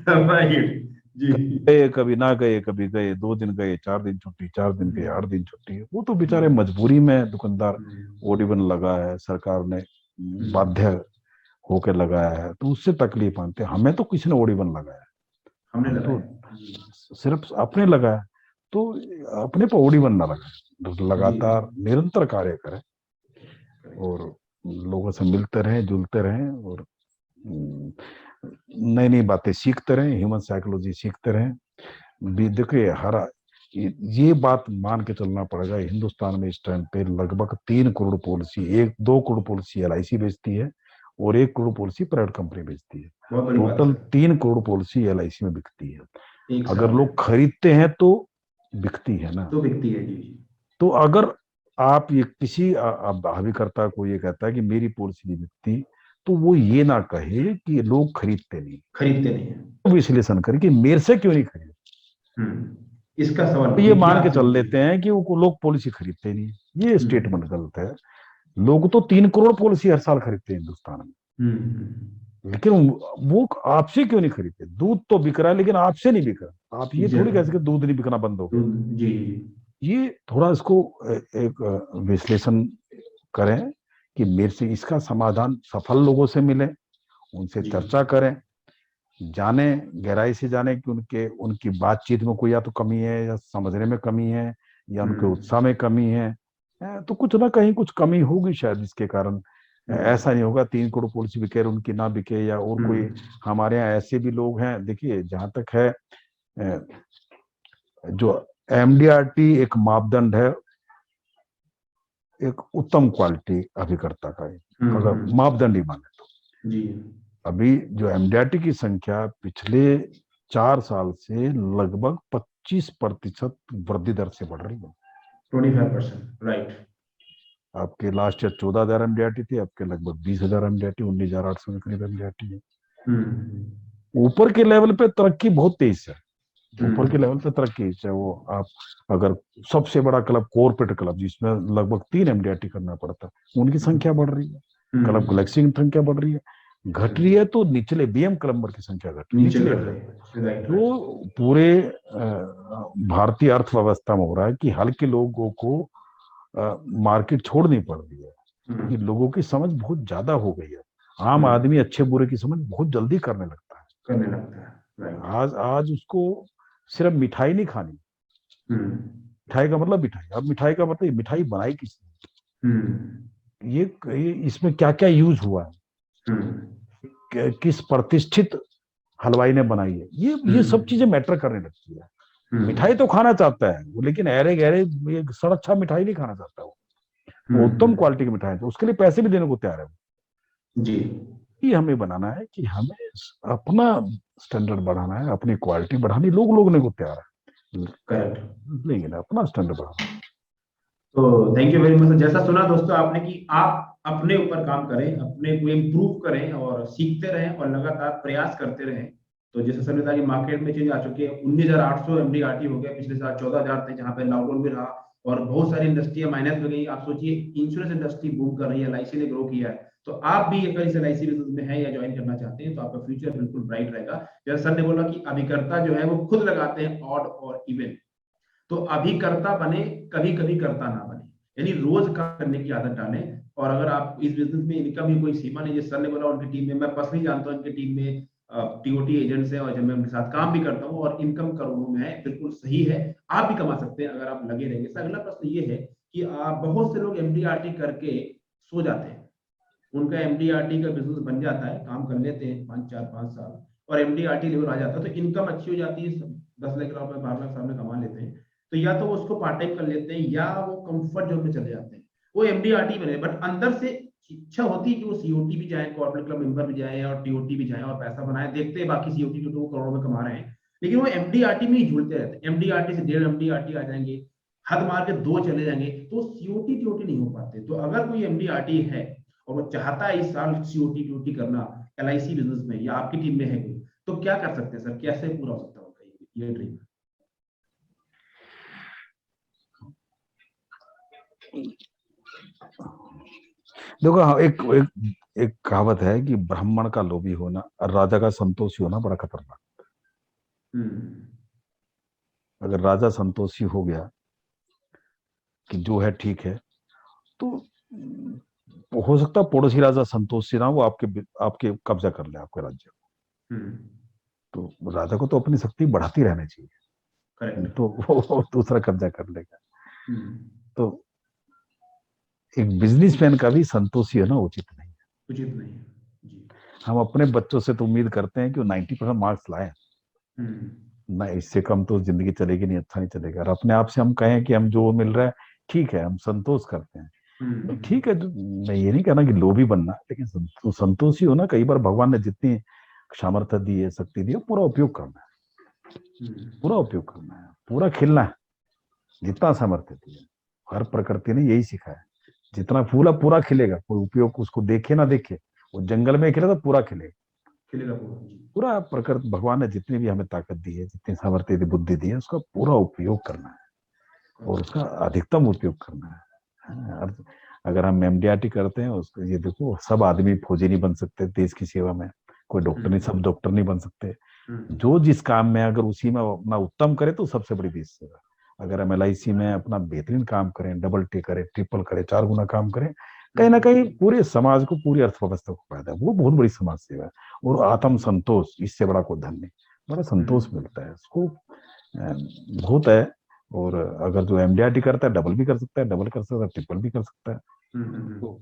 राइट। जी, गए, कभी ना गए, कभी गए, 2 दिन गए, 4 दिन छुट्टी, 4 दिन गए, हम्म, 8 दिन छुट्टी। वो तो बेचारे हम्म, मजबूरी में दुकानदार हम्म, ओड इवन लगा है, सरकार ने हम्म। बाध्य होकर लगाया है, तो उससे तकलीफ आते हैं। हमें तो किसी ने ओड इवन लगाया है, हमने हम तो लगाया जी। सिर्फ अपने लगाया, तो अपने पर ओडी बनना लगा, तो जी लगातार निरंतर कार्य करें करेक्ट। और लोगों से मिलते रहें, जुलते रहें और नई नई बातें सीखते रहें, ह्यूमन साइकोलॉजी सीखते रहें। भी देखिए हर ये बात मान के चलना पड़ेगा, हिंदुस्तान में इस टाइम पे लगभग 3 crore policy, 1-2 crore policy LIC बेचती है और 1 करोड़ पॉलिसी प्राइवेट कंपनी बेचती है। बहुत बड़ी बात है total sir. 3 crore policy LIC में बिकती है। एक अगर साल में लोग खरीदते हैं तो बिकती है ना। तो बिकती है जी जी। तो अगर आप ये किसी अभिकर्ता को ये कहता है कि मेरी पॉलिसी नहीं बिकती, तो वो ये ना कहे कि लोग खरीदते नहीं, खरीदते नहीं है। तो विश्लेषण करे कि मेरे से क्यों नहीं खरीदते। इसका सवाल तो ये पूछिए मान के आप चल समझिए। लेते हैं कि वो लोग पॉलिसी खरीदते नहीं, ये हम्म स्टेटमेंट गलत है। लोग तो 3 करोड़ पॉलिसी हर साल खरीदते हैं हिंदुस्तान में, लेकिन वो आपसे क्यों नहीं खरीदते। दूध तो बिक रहा है लेकिन आपसे नहीं बिक रहा। आप ये थोड़ी कह एग्जैक्टली। सकते दूध नहीं बिकना बंद हो गया। जी जी। ये थोड़ा इसको एक विश्लेषण करें कि मेरे से इसका समाधान सफल लोगों से मिले, उनसे जी चर्चा करें, जाने गहराई से जाने कि उनके उनकी बातचीत में कोई या तो कमी है, या समझने में कमी है, या उनके उत्साह में कमी है। तो कुछ ना कहीं कुछ कमी होगी शायद, इसके कारण ऐसा नहीं होगा 3 करोड़ पॉलिसी बिके और उनकी ना बिके, या और कोई। हमारे यहाँ ऐसे भी लोग हैं, देखिए जहां तक है जो एमडीआरटी एक मापदंड है, एक उत्तम क्वालिटी अभिकर्ता का है, अगर मापदंड ही माने तो। जी। अभी जो एमडीआरटी की संख्या पिछले 4 साल से लगभग 25% वृद्धि दर से बढ़ रही है। 25% राइट। आपके लास्ट ईयर 14,000 एमडीआरटी थी, आपके लगभग 20,000 एमडीआरटी, 19,800 के करीब एमडीआरटी है। ऊपर के लेवल पे तरक्की बहुत तेज है, ऊपर के लेवल पे तरक्की, चाहे वो आप अगर सबसे बड़ा क्लब कॉर्पोरेट क्लब जिसमें लगभग 3 एमडीआरटी करना पड़ता है, उनकी संख्या बढ़ रही है, क्लब गैलेक्सी की संख्या बढ़ रही है। घट रही है तो निचले बीएम क्लम्बर की संख्या घट रही है, नीचे निचले कर वाले। रहे हैं राइट राइट। तो पूरे भारतीय अर्थव्यवस्था में हो रहा है कि हल्के लोगों को मार्केट छोड़नी पड़ रही है, कि लोगों की समझ बहुत ज्यादा हो गई है। आम आदमी अच्छे बुरे की समझ बहुत जल्दी करने लगता है। करने लगता है राइट। आज आज उसको सिर्फ मिठाई नहीं खानी, मिठाई का मतलब मिठाई, अब मिठाई का मतलब मिठाई बनाई किसने, ये इसमें क्या क्या यूज हुआ है, किस प्रतिष्ठित हलवाई ने बनाई है, ये सब चीजें मैटर करने लगती है। मिठाई तो खाना चाहता है वो, लेकिन अरे गहरे ये सड़च्छा मिठाई नहीं खाना चाहता वो उत्तम क्वालिटी की मिठाई, तो उसके लिए पैसे भी देने को तैयार है। जी। ये हमें बनाना है कि हमें अपना स्टैंडर्ड बढ़ाना है, अपनी क्वालिटी बढ़ानी, लोग लेने को तैयार है, करेक्ट। लेकिन अपना स्टैंडर्ड बढ़ाना। तो थैंक यू वेरी मच। जैसा सुना दोस्तों आपने कि आप अपने ऊपर काम करें, अपने को इम्प्रूव करें और सीखते रहें और लगातार प्रयास करते रहें। तो जैसे सर ने कहा कि मार्केट में चेंज आ चुकी है, 19,800 एमडीआरटी हो गया, पिछले साल 14,000 थे जहां पे लॉकडाउन भी रहा और बहुत सारी इंडस्ट्रियां माइनस में गई। आप सोचिए इंश्योरेंस इंडस्ट्री बूम कर रही है, एलआईसी ने ग्रो किया है। तो आप भी अगर इस एलआईसी बिजनेस में है या ज्वाइन करना चाहते हैं तो आपका फ्यूचर बिल्कुल ब्राइट रहेगा। जैसे सर ने बोला कि अभिकर्ता जो है वो खुद लगाते हैं ऑड और इवन, तो अभिकर्ता बने, कभी कभी कर्ता ना बने, यानी रोज काम करने की आदत डालें। और अगर आप इस बिजनेस में, इनका भी कोई सीमा नहीं, जैसे सर ने बोला उनकी टीम में, मैं पर्सनली जानता हूँ इनकी टीम में टीओटी एजेंट्स हैं और जब मैं उनके साथ काम भी करता हूँ और इनकम करोड़ों में है, बिल्कुल सही है। आप भी कमा सकते हैं अगर आप लगे रहेंगे। सर अगला प्रश्न ये है कि आप, बहुत से लोग एमडीआरटी करके सो जाते हैं, उनका एमडीआरटी का बिजनेस बन जाता है, काम कर लेते हैं 5 4 5 साल और एमडीआरटी लेवल आ जाता है, तो इनकम अच्छी हो जाती है, 10 लाख रुपए 12 लाख साल में कमा लेते हैं। तो या तो वो उसको पार्ट टाइम कर लेते हैं या वो कंफर्ट जोन में चले जाते हैं, वो एमडीआरटी बने, बट अंदर से इच्छा होती है कि वो सीओटी भी जाए, कॉर्पोरेट क्लब मेंबर भी जाए और टीओटी भी जाए और पैसा बनाए। देखते हैं बाकी सीओटी तो वो करोड़ों में कमा रहे हैं, लेकिन वो एमडीआरटी में ही झूलते रहते हैं। एमडीआरटी से 1.5 एमडीआरटी आ जाएंगे, हद मार के 2 चले जाएंगे, तो सीओटी टीओटी नहीं हो पाते। तो अगर कोई एमडीआरटी है और वो चाहता है इस साल सीओटी टीओटी करना एलआईसी बिजनेस में, या आपकी टीम में है कोई, तो क्या कर सकते हैं सर, कैसे पूरा हो सकता है उनका ये ड्रीम? देखो हाँ, एक कहावत है कि ब्राह्मण का लोभी होना और राजा का संतोषी होना बड़ा खतरनाक। अगर राजा संतोषी हो गया कि जो है ठीक है, तो हो सकता है पड़ोसी राजा संतोषी ना, वो आपके आपके कब्जा कर ले आपके राज्य को। तो राजा को तो अपनी शक्ति बढ़ाती रहनी चाहिए, करेक्ट। तो वो दूसरा कब्जा कर लेगा। हम्म। तो एक बिजनेसमैन का भी संतोषी होना उचित नहीं है। उचित नहीं है। जी। हम अपने बच्चों से तो उम्मीद करते हैं कि वो 90% मार्क्स लाए, हम्म। ना इससे कम तो जिंदगी चलेगी नहीं, अच्छा नहीं चलेगा। और अपने आप से हम कहें कि हम जो मिल रहा है ठीक है, हम संतोष करते हैं, तो हम्म। ठीक है। तो मैं ये नहीं कहना कि लोभी बनना, लेकिन संतोषी होना, कई बार भगवान ने जितनी सामर्थ्य दी है, शक्ति दी है, पूरा उपयोग करना है, हम्म। पूरा उपयोग करना है, पूरा खिलना है, जितना सामर्थ्य दी है। हर प्रकृति ने यही सिखाया है, जितना फूला पूरा खिलेगा, कोई उपयोग उसको देखे ना देखे, वो जंगल में खिले तो पूरा खिलेगा। खिलेगा पूरा। जी। पूरा प्रकृति, भगवान ने जितनी भी हमें ताकत दी है, जितनी सामर्थ्य दी, बुद्धि दी है, उसका पूरा उपयोग करना है और करेक्ट। उसका अधिकतम उपयोग करना है। हाँ, अगर हम एमडीआरटी करते हैं उसको, ये देखो, सब आदमी फौजी नहीं बन सकते देश की सेवा में, कोई डॉक्टर नहीं, सब हम्म। डॉक्टर नहीं बन सकते। हम्म। जो जिस काम में अगर उसी में अपना उत्तम करे तो सबसे बड़ी देश सेवा। अगर हम एलआईसी में अपना बेहतरीन काम करें, डबल टे करें, ट्रिपल करें, 4 गुना काम करें, कहीं ना कहीं पूरे समाज को, पूरी अर्थव्यवस्था को फायदा है, वो बहुत बड़ी समाज सेवा है। और आत्म संतोष, इससे बड़ा कोई धन नहीं, बड़ा संतोष हम्म। मिलता है उसको, बहुत है। और अगर जो एमडीआरटी करता है, डबल भी कर सकता है, डबल कर सकता है, ट्रिपल भी कर सकता है। तो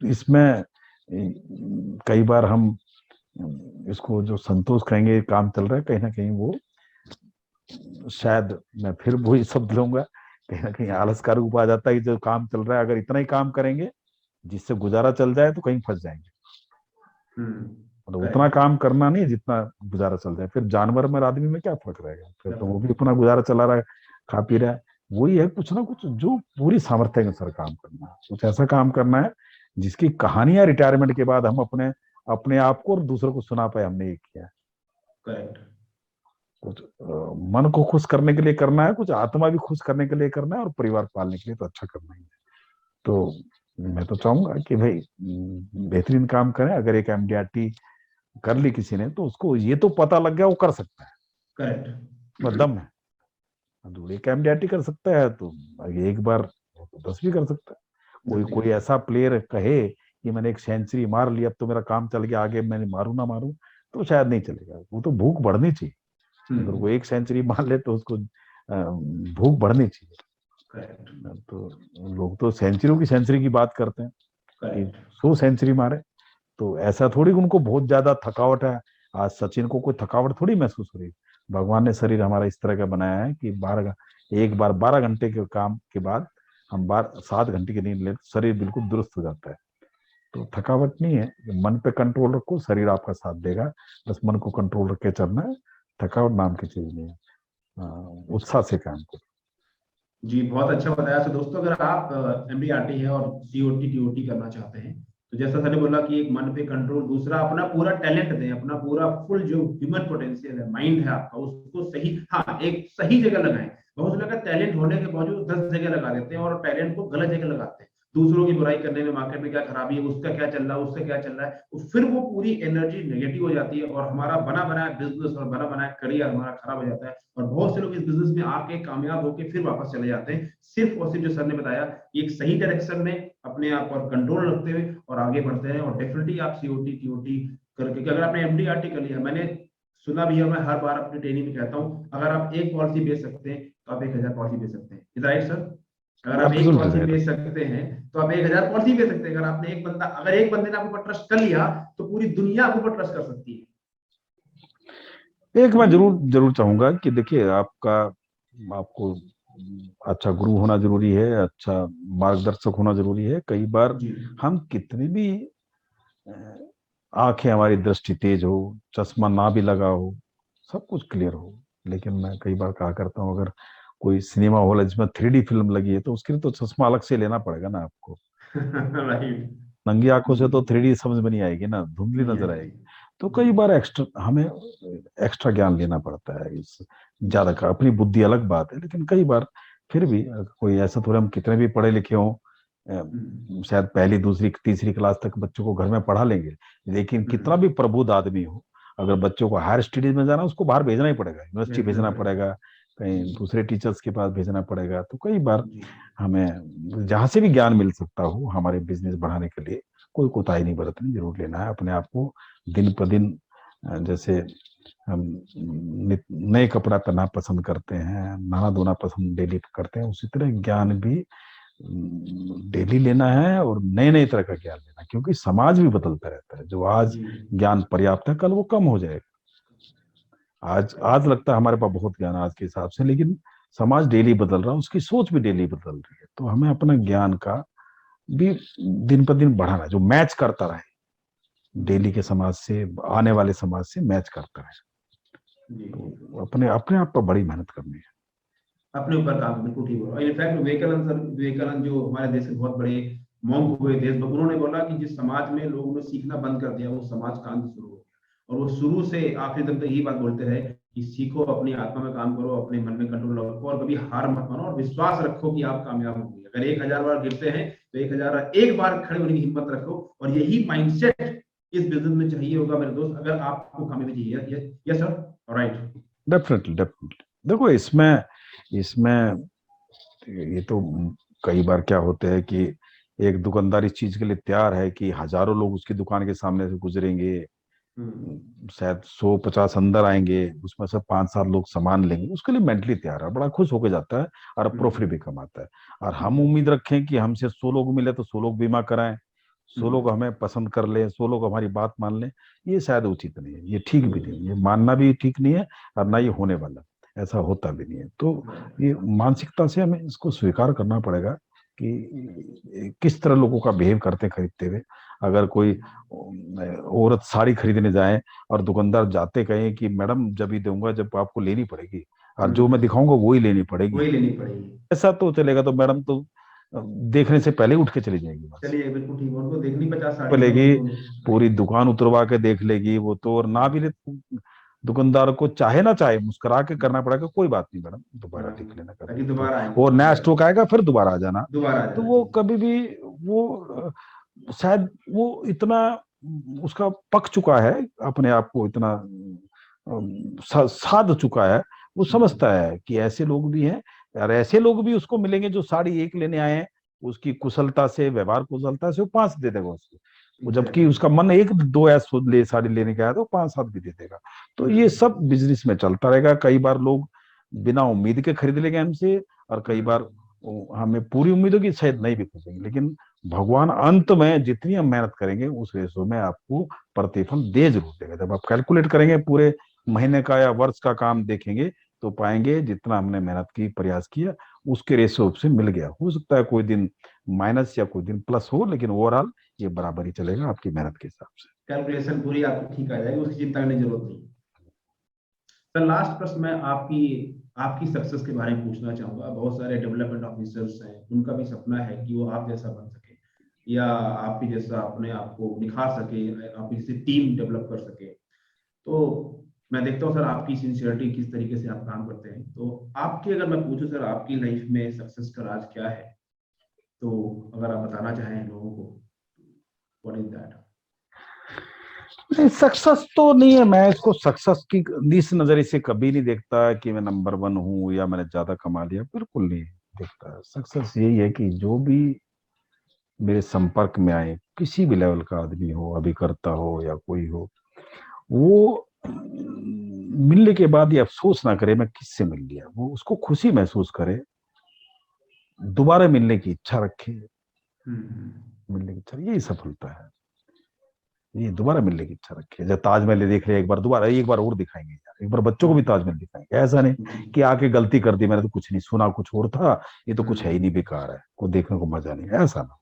इसमें कई बार हम इसको जो संतोष कहेंगे, काम चल रहा है, कहीं ना कहीं वो, शायद मैं फिर वही शब्द लूंगा, कहीं ना कहीं आलस का रूप आ जाता है कि जो काम चल रहा है, अगर इतना ही काम करेंगे जिससे गुजारा चल जाए तो कहीं फंस जाएंगे। मतलब उतना करेक्ट। काम करना नहीं जितना गुजारा चल जाए, फिर जानवर में और आदमी में क्या फर्क रहेगा, फिर तो वो भी अपना गुजारा चला रहा है, खा पी रहा है। वही है, कुछ ना कुछ जो पूरी सामर्थ्य के अनुसार काम करना है, कुछ ऐसा काम करना है जिसकी कहानियां रिटायरमेंट के बाद हम अपने अपने आप को और दूसरों को सुना पाए, हमने ये किया है। करेक्ट। कुछ मन को खुश करने के लिए करना है, कुछ आत्मा भी खुश करने के लिए करना है, और परिवार पालने के लिए तो अच्छा करना ही है। तो मैं तो चाहूंगा कि भाई बेहतरीन काम करें। अगर एक एमडीआरटी कर ली किसी ने, तो उसको ये तो पता लग गया वो कर सकता है, करेक्ट। उसमें दम है। अब एक एमडीआरटी कर सकता है तो आगे एक बार तो 10 भी कर सकता है। कोई जल्दी कोई कर। ऐसा प्लेयर कहे कि मैंने एक सेंचुरी मार ली, अब तो मेरा काम चल गया, आगे मैंने मारू ना मारू, तो शायद नहीं चलेगा। वो तो भूख बढ़नी चाहिए, अगर वो एक सेंचुरी मार ले तो उसको भूख बढ़नी चाहिए। करेक्ट। तो लोग तो सेंचुरी की सेंचुरी की बात करते हैं कि करेक्ट। 100 सेंचुरी मारे, तो ऐसा थोड़ी कि उनको बहुत ज्यादा थकावट है। आज सचिन को कोई थकावट थोड़ी महसूस हो रही। भगवान ने शरीर हमारा इस तरह का बनाया है कि 12 घंटे के काम के बाद हम 7 घंटे की नींद ले, शरीर बिल्कुल दुरुस्त हो जाता है। तो थकावट नहीं है, मन पे कंट्रोल रखो, शरीर आपका साथ देगा। बस मन को कंट्रोल रख के चलना है, थकावट नाम की चीज नहीं है। उत्साह से काम करो। जी, बहुत अच्छा बताया। तो दोस्तों, अगर आप एमडीआरटी है और सीओटी टीओटी करना चाहते हैं, तो जैसा सर ने बोला कि एक मन पे कंट्रोल, दूसरा अपना पूरा टैलेंट दें, अपना पूरा फुल जो ह्यूमन पोटेंशियल है, माइंड है आपका, उसको सही, हाँ, एक सही जगह लगाएं। बहुत लोग टैलेंट होने के बावजूद 10 जगह लगा देते हैं और टैलेंट को गलत जगह लगाते हैं। दूसरों की बुराई करने में, मार्केट में क्या खराबी है, उसका क्या चल रहा है, उसका क्या चल रहा है, तो फिर वो पूरी एनर्जी नेगेटिव हो जाती है और हमारा बना बनाया बिजनेस और बना बनाया करियर हमारा खराब हो जाता है। और बहुत से लोग इस बिजनेस में आके कामयाब होके फिर वापस चले जाते हैं, सिर्फ और सिर्फ जो सर ने बताया, एक सही डायरेक्शन में अपने आप पर कंट्रोल रखते हुए और आगे बढ़ते हैं। और डेफिनेटली आप सीओटी टीओटी करके, अगर आपने एमडीआरटी कर लिया, मैंने सुना भी है, मैं हर बार अपनी ट्रेनिंग में कहता हूँ, अगर आप एक पॉलिसी बेच सकते हैं तो आप 1000 पॉलिसी बेच सकते हैं, राइट सर? अगर आप एक एब्सोल्युटली पॉलिसी राइट। बेच सकते हैं तो आप 1000 पॉलिसी बेच सकते हैं। अगर आपने एक बंदा, अगर एक बंदे ने आपके ऊपर ट्रस्ट कर लिया तो पूरी दुनिया आपके ऊपर ट्रस्ट कर सकती है। एक मैं जरूर जरूर चाहूंगा कि देखिए, आपको अच्छा गुरु होना जरूरी है, अच्छा मार्गदर्शक होना जरूरी है। कई बार जी। हम कितनी भी आंखें, हमारी दृष्टि तेज हो, चश्मा ना भी लगा हो, सब कुछ क्लियर हो, लेकिन मैं कई बार कहा करता हूँ, अगर कोई सिनेमा हॉल है जिसमें 3D फिल्म लगी है, तो उसके लिए तो चश्मा अलग से लेना पड़ेगा ना आपको। राइट। नंगी आंखों जी। से तो 3D समझ में नहीं आएगी ना, धुंधली नहीं नजर आएगी। आएगी। तो जी। कई बार हमें एक्स्ट्रा ज्ञान लेना पड़ता है, इस ज्यादा का, अपनी बुद्धि अलग बात है, लेकिन कई बार फिर भी कोई ऐसा, थोड़े हम कितने भी पढ़े लिखे हों, शायद पहली दूसरी तीसरी क्लास तक बच्चों को घर में पढ़ा लेंगे, लेकिन कितना भी प्रबुद्ध आदमी हो, अगर बच्चों को हायर स्टडीज में जाना, उसको बाहर भेजना ही पड़ेगा, यूनिवर्सिटी भेजना भेजना पड़ेगा। पड़ेगा, कहीं जी। दूसरे टीचर्स के पास भेजना पड़ेगा। तो कई बार जी। हमें जहां से भी ज्ञान मिल सकता हो हमारे बिजनेस बढ़ाने के लिए, कोई कोताही नहीं बरतनी, जरूर लेना है। अपने आप को दिन पर दिन जैसे हम नए कपड़ा पहनना पसंद करते हैं, नहा धोना पसंद डेली करते हैं, उसी तरह ज्ञान भी डेली लेना है और नए नए तरह का ज्ञान लेना है, क्योंकि समाज भी बदलता रहता है। जो आज जी ज्ञान पर्याप्त है कल वो कम हो जाएगा। आज आज लगता है हमारे पास बहुत ज्ञान आज के हिसाब से, लेकिन समाज डेली बदल रहा है, उसकी सोच भी डेली बदल रही है। तो हमें अपना ज्ञान का भी दिन पर दिन बढ़ाना है, जो मैच करता रहे जी डेली के समाज से, आने वाले समाज से मैच करता रहे। जी। तो अपने अपने आप पर बड़ी मेहनत करनी है। अपने ऊपर काम, बिल्कुल ठीक बोला। इनफैक्ट विवेकानंद सर, विवेकानंद जो हमारे देश के बहुत बड़े मॉन्क हुए देशभक्त, उन्होंने बोला कि जिस समाज में लोगों ने सीखना बंद कर दिया वो समाज का अंत शुरू हो गया। और वो शुरू से आखिरी तक यही बात बोलते रहे कि सीखो, अपनी आत्मा में काम करो, अपने मन में कंट्रोल रखो और कभी हार मत मानो और विश्वास रखो कि आप कामयाब होंगे। अगर 1000 बार गिरते हैं तो 1001 बार खड़े होने की हिम्मत रखो। और यही माइंडसेट इस बिजनेस में चाहिए होगा मेरे दोस्त, अगर आपको कामयाबी चाहिए। Yes sir, right. Definitely definitely. देखो इसमें इसमें ये तो कई बार क्या होता है कि एक दुकानदार इस चीज के लिए तैयार है कि हजारों लोग उसकी दुकान के सामने से गुजरेंगे, शायद 100-50 अंदर आएंगे, उसमें से 5-7 लोग सामान लेंगे, उसके लिए मेंटली तैयार है, बड़ा खुश होकर जाता है और प्रॉफिट भी कमाता है। और हम उम्मीद रखें कि हमसे 100 लोग मिले तो 100 लोग बीमा कराएं, 100 लोग हमें पसंद कर ले, 100 लोग हमारी बात मान लें, ये शायद उचित नहीं है, ये ठीक भी नहीं है, ये मानना भी ठीक नहीं है और ना ये होने वाला, ऐसा होता भी नहीं है। तो ये मानसिकता से हमें इसको स्वीकार करना पड़ेगा कि किस तरह लोगों का बिहेव करते हैं खरीदते हुए। अगर कोई औरत साड़ी खरीदने जाए और दुकानदार जाते कहें कि मैडम जब ही दूंगा जब आपको लेनी पड़ेगी, और जो मैं दिखाऊंगा वही लेनी पड़ेगी, वही लेनी पड़ेगी, ऐसा तो चलेगा तो मैडम तो देखने से पहले उठ के चली जाएगी, बस चलिए बिल्कुल ठीक है। उनको देखनी 50 साड़ियां तो बोलेगी, उनको। पूरी दुकान उतरवा के देख लेगी वो तो, और ना भी ले दुकानदार को चाहे ना चाहे मुस्कुरा के करना पड़ेगा, कोई बात नहीं मैडम दोबारा देख लेना ताकि कभी तो, दोबारा और आएंगे, नया स्टॉक आएगा फिर दोबारा आ जाना। दोबारा आ तो जाना वो चाहिए। कभी भी वो शायद वो इतना उसका पक चुका है, अपने आप को इतना साध चुका है, वो समझता है कि ऐसे लोग भी हैं, और ऐसे लोग भी उसको मिलेंगे जो साड़ी एक लेने आए हैं, उसकी कुशलता से, व्यवहार कुशलता से वो 5 दे देगा उसको, वो जबकि एग्जैक्टली। उसका मन एक दो ऐसा ले साड़ी लेने का आया तो 5-7 भी दे देगा। तो ये सब बिजनेस में चलता रहेगा। कई बार लोग बिना उम्मीद के खरीद लेंगे हमसे, और कई बार हमें पूरी उम्मीद होगी शायद नहीं भी खरीदेंगे, लेकिन भगवान अंत में जितनी हम मेहनत करेंगे उस रेशो में आपको प्रतिफल दे जरूर देगा। जब आप कैलकुलेट करेंगे पूरे महीने का या वर्ष का काम देखेंगे तो पाएंगे जितना हमने मेहनत की, प्रयास किया, उसके रेशो से मिल गया। हो सकता है कोई दिन माइनस या कोई दिन प्लस हो, लेकिन ओवरऑल ये बराबर ही चलेगा आपकी मेहनत के हिसाब से। कैलकुलेशन पूरी आपकी ठीक आ जाएगी, उसकी चिंता करने की जरूरत नहीं। सर लास्ट प्रश्न मैं आपकी आपकी सक्सेस के बारे में पूछना चाहूंगा। बहुत सारे डेवलपमेंट ऑफिसर्स हैं, उनका भी सपना है कि वो आप जैसा बन सके या आपकी जैसा अपने आप को निखार सके, आपकी जैसी टीम डेवलप कर सके। तो मैं देखता हूँ सर आपकी सिंसियरिटी, किस तरीके से आप काम करते हैं। तो आपकी अगर मैं पूछूं सर आपकी लाइफ में सक्सेस का राज क्या है, तो अगर आप बताना चाहें लोगों को, व्हाट इज दैट? नहीं, सक्सेस तो नहीं है, मैं इसको सक्सेस की इस नजरिए से कभी नहीं देखता कि मैं नंबर 1 हूँ या मैंने ज्यादा कमा लिया, बिल्कुल नहीं देखता। सक्सेस यही है कि जो भी मेरे संपर्क में आए, किसी भी लेवल का आदमी हो, अभिकर्ता हो या कोई हो, वो मिलने के बाद ये अफसोस ना करे मैं किससे मिल लिया, वो उसको खुशी महसूस करे, दोबारा मिलने की इच्छा रखे, मिलने की इच्छा, यही सफलता है। ये दोबारा मिलने की इच्छा रखे, जब ताजमहल देख रहे एक बार, दोबारा एक बार और दिखाएंगे यार, एक बार बच्चों को भी ताजमहल दिखाएंगे, ऐसा नहीं कि आके गलती कर दी, मैंने तो कुछ नहीं सुना, कुछ और था, ये तो कुछ है ही नहीं, बेकार है, को देखने को मजा नहीं, ऐसा ना।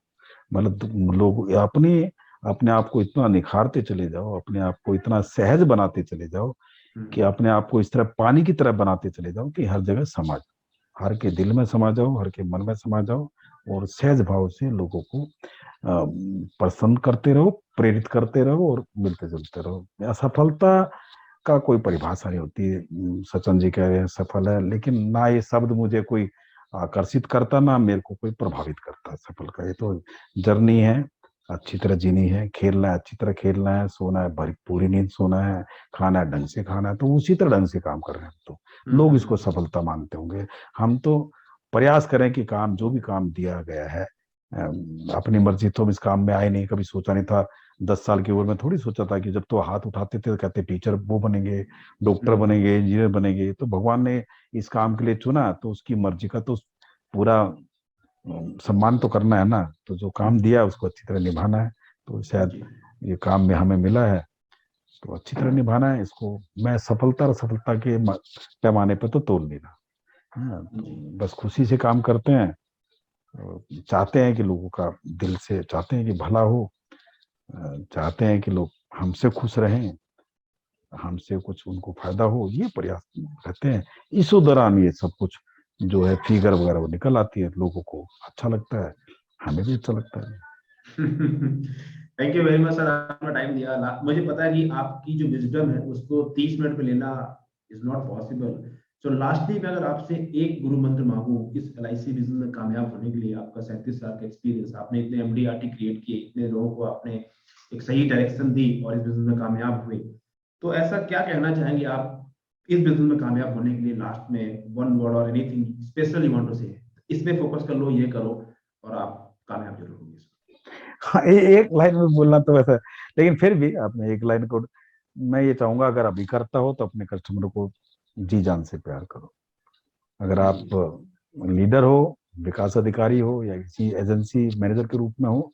मतलब लोग अपने अपने आप को इतना निखारते चले जाओ, अपने आप को इतना सहज बनाते चले जाओ, कि अपने आप को इस तरह पानी की तरह बनाते चले जाओ कि हर जगह समा जाओ, हर के दिल में समा जाओ, हर के मन में समा जाओ, और सहज भाव से लोगों को प्रसन्न करते रहो, प्रेरित करते रहो और मिलते जुलते रहो। असफलता का कोई परिभाषा नहीं होती। सचिन जी कह रहे हैं सफल है, लेकिन ना ये शब्द मुझे कोई आकर्षित करता, ना मेरे को कोई प्रभावित करता। सफल का ये तो जर्नी है, अच्छी तरह जीनी है, खेलना है, अच्छी तरह खेलना है, सोना है, भरी पूरी नींद सोना है, खाना है, ढंग से खाना है, तो उसी तरह ढंग से काम कर रहे हैं हम तो। लोग इसको सफलता मानते होंगे, हम तो प्रयास करें कि काम, जो भी काम दिया गया है, अपनी मर्जी तो हम इस काम में आए नहीं, कभी सोचा नहीं था 10 साल की उम्र में थोड़ी सोचा था कि जब तो हाथ उठाते थे तो कहते टीचर वो बनेंगे, डॉक्टर हम्म, बनेंगे, इंजीनियर बनेंगे। तो भगवान ने इस काम के लिए चुना तो उसकी मर्जी का तो पूरा सम्मान तो करना है ना। तो जो काम हम्म, दिया उसको अच्छी तरह निभाना है। तो शायद जी। ये काम में हमें मिला है तो अच्छी तरह निभाना है इसको। मैं सफलता और सफलता के पैमाने पर तो तोल नहीं रहा। हाँ, तो जी। बस खुशी से काम करते हैं और चाहते हैं कि लोगों का दिल से चाहते हैं कि भला हो। चाहते हैं कि लोग हमसे खुश रहें, हमसे कुछ उनको फायदा हो, ये प्रयास रहते हैं। इस दौरान ये सब कुछ जो है फिगर वगैरह वो निकल आती है, लोगों को अच्छा लगता है, हमें भी अच्छा लगता है। Thank you very much sir, आपका टाइम दिया। मुझे पता है कि आपकी जो विजडम है उसको 30 मिनट में लेना is not possible. So lastly मैं अगर आपसे एक गुरु मंत्र मांगू इस एलआईसी बिजनेस में कामयाब होने के लिए, आपका 37 साल का एक्सपीरियंस, आपने इतने एमडीआरटी क्रिएट किए, इतने लोगों को आपने एक सही डायरेक्शन दी और इस बिजनेस में कामयाब हुए, तो ऐसा क्या कहना चाहेंगे आप इस बिजनेस में कामयाब होने के लिए? लास्ट में वन वर्ड और anything special you want to say, इसमें फोकस कर लो, ये करो और आप कामयाब जरूर होंगे। हाँ, एक लाइन में बोलना तो वैसा है, लेकिन फिर भी आपने एक लाइन को मैं ये चाहूंगा, अगर अभी करता हो तो अपने कस्टमर को जी जान से प्यार करो। अगर जी। आप लीडर हो, विकास अधिकारी हो या किसी एजेंसी मैनेजर के रूप में हो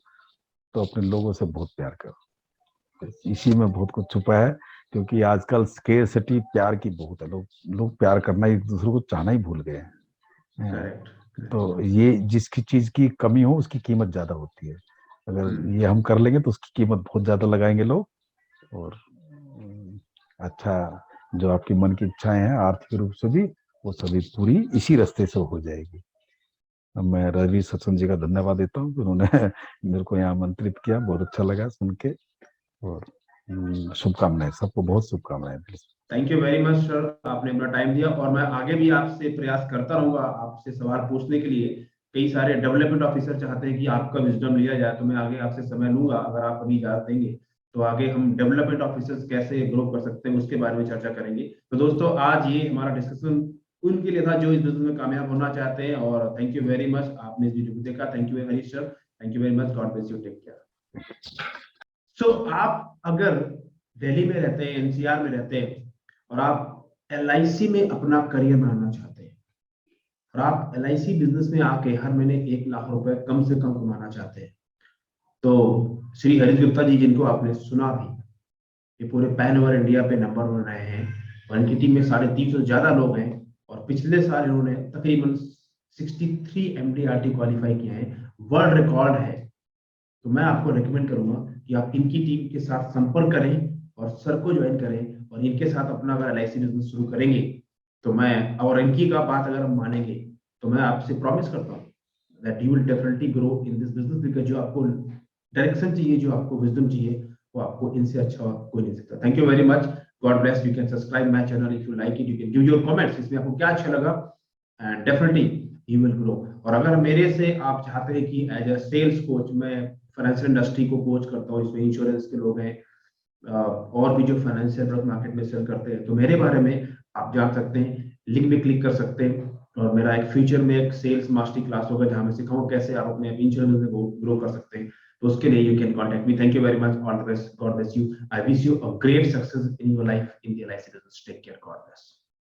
तो अपने लोगों से बहुत प्यार करो। इसी में बहुत कुछ छुपा है, क्योंकि आजकल स्केर्सिटी प्यार की बहुत है। लोग लोग प्यार करना एक दूसरे को चाहना ही भूल गए हैं। Correct, correct. तो ये जिसकी चीज की कमी हो उसकी कीमत ज्यादा होती है। अगर हम्म। ये हम कर लेंगे तो उसकी कीमत बहुत ज्यादा लगाएंगे लोग। और अच्छा, जो आपकी मन की इच्छाएं हैं आर्थिक रूप से भी, वो सभी पूरी इसी रास्ते से हो जाएगी। अब मैं रवि सत्संग जी का धन्यवाद देता हूँ कि उन्होंने मेरे को यहाँ आमंत्रित किया, बहुत अच्छा लगा सुन के। और शुभकामनाएं, सबको बहुत शुभकामनाएं। Thank you very much sir, आपने अपना टाइम दिया और मैं आगे भी आपसे प्रयास करता रहूंगा आपसे सवाल पूछने के लिए। कई सारे डेवलपमेंट ऑफिसर चाहते हैं कि आपका विजडम लिया जाए, तो मैं आगे आपसे समय लूंगा अगर आप अभी इजाजत देंगे। तो आगे हम डेवलपमेंट ऑफिसर्स कैसे ग्रो कर सकते हैं उसके बारे में चर्चा करेंगे। तो दोस्तों, आज ये हमारा डिस्कशन उनके लिए था जो इस बिजनेस में कामयाब होना चाहते हैं। और थैंक यू वेरी मच, आपने इस वीडियो को देखा। Thank you Harish sir, thank you very much, God bless you, take care. So आप अगर दिल्ली में रहते हैं, एनसीआर में रहते हैं और आप एलआईसी में अपना करियर बनाना चाहते हैं और आप एलआईसी बिजनेस में आके हर महीने 1 लाख रुपए कम से कम कमाना चाहते हैं, तो श्री हरीश गुप्ता जी, जिनको आपने सुना भी, ये पूरे पैन ओवर इंडिया पे नंबर 1 रहे हैं और इनकी टीम में 350 से ज्यादा लोग हैं और पिछले साल इन्होंने तकरीबन 63 एमडीआरटी क्वालिफाई किए हैं, वर्ल्ड रिकॉर्ड है। तो मैं आपको रेकमेंड करूंगा कि आप इनकी टीम के साथ संपर्क करें और सर को ज्वाइन करें और इनके साथ अपना अगर एलआईसी बिजनेस शुरू करेंगे तो मैं, और इनकी का बात अगर हम मानेंगे, तो मैं आपसे प्रॉमिस करता हूँ that you will definitely grow in this business, because जो आपको डायरेक्शन चाहिए, जो आपको विजडम चाहिए, वो आपको इनसे अच्छा कोई नहीं सकता। Thank you very much, God bless. You can subscribe my channel if you like it, you can give your comments, इसमें आपको क्या अच्छा लगा, and definitely he will grow. और अगर मेरे से आप चाहते हैं कि एज अ सेल्स कोच, मैं फाइनेंशियल इंडस्ट्री को कोच करता हूँ, इसमें इंश्योरेंस के लोग हैं और भी जो फाइनेंशियल प्रोडक्ट मार्केट में सेल करते हैं, तो मेरे बारे में आप जान सकते हैं, लिंक में क्लिक कर सकते हैं। और मेरा एक फ्यूचर में एक सेल्स मास्टर क्लास होगा जहां मैं सिखाऊं कैसे आप अपने इंश्योरेंस में ग्रो कर सकते हैं। तो उसके लिए you can contact me. Thank you very much, all the best, God bless you. I wish you a great success in your life in the LIC business. Take care, God bless.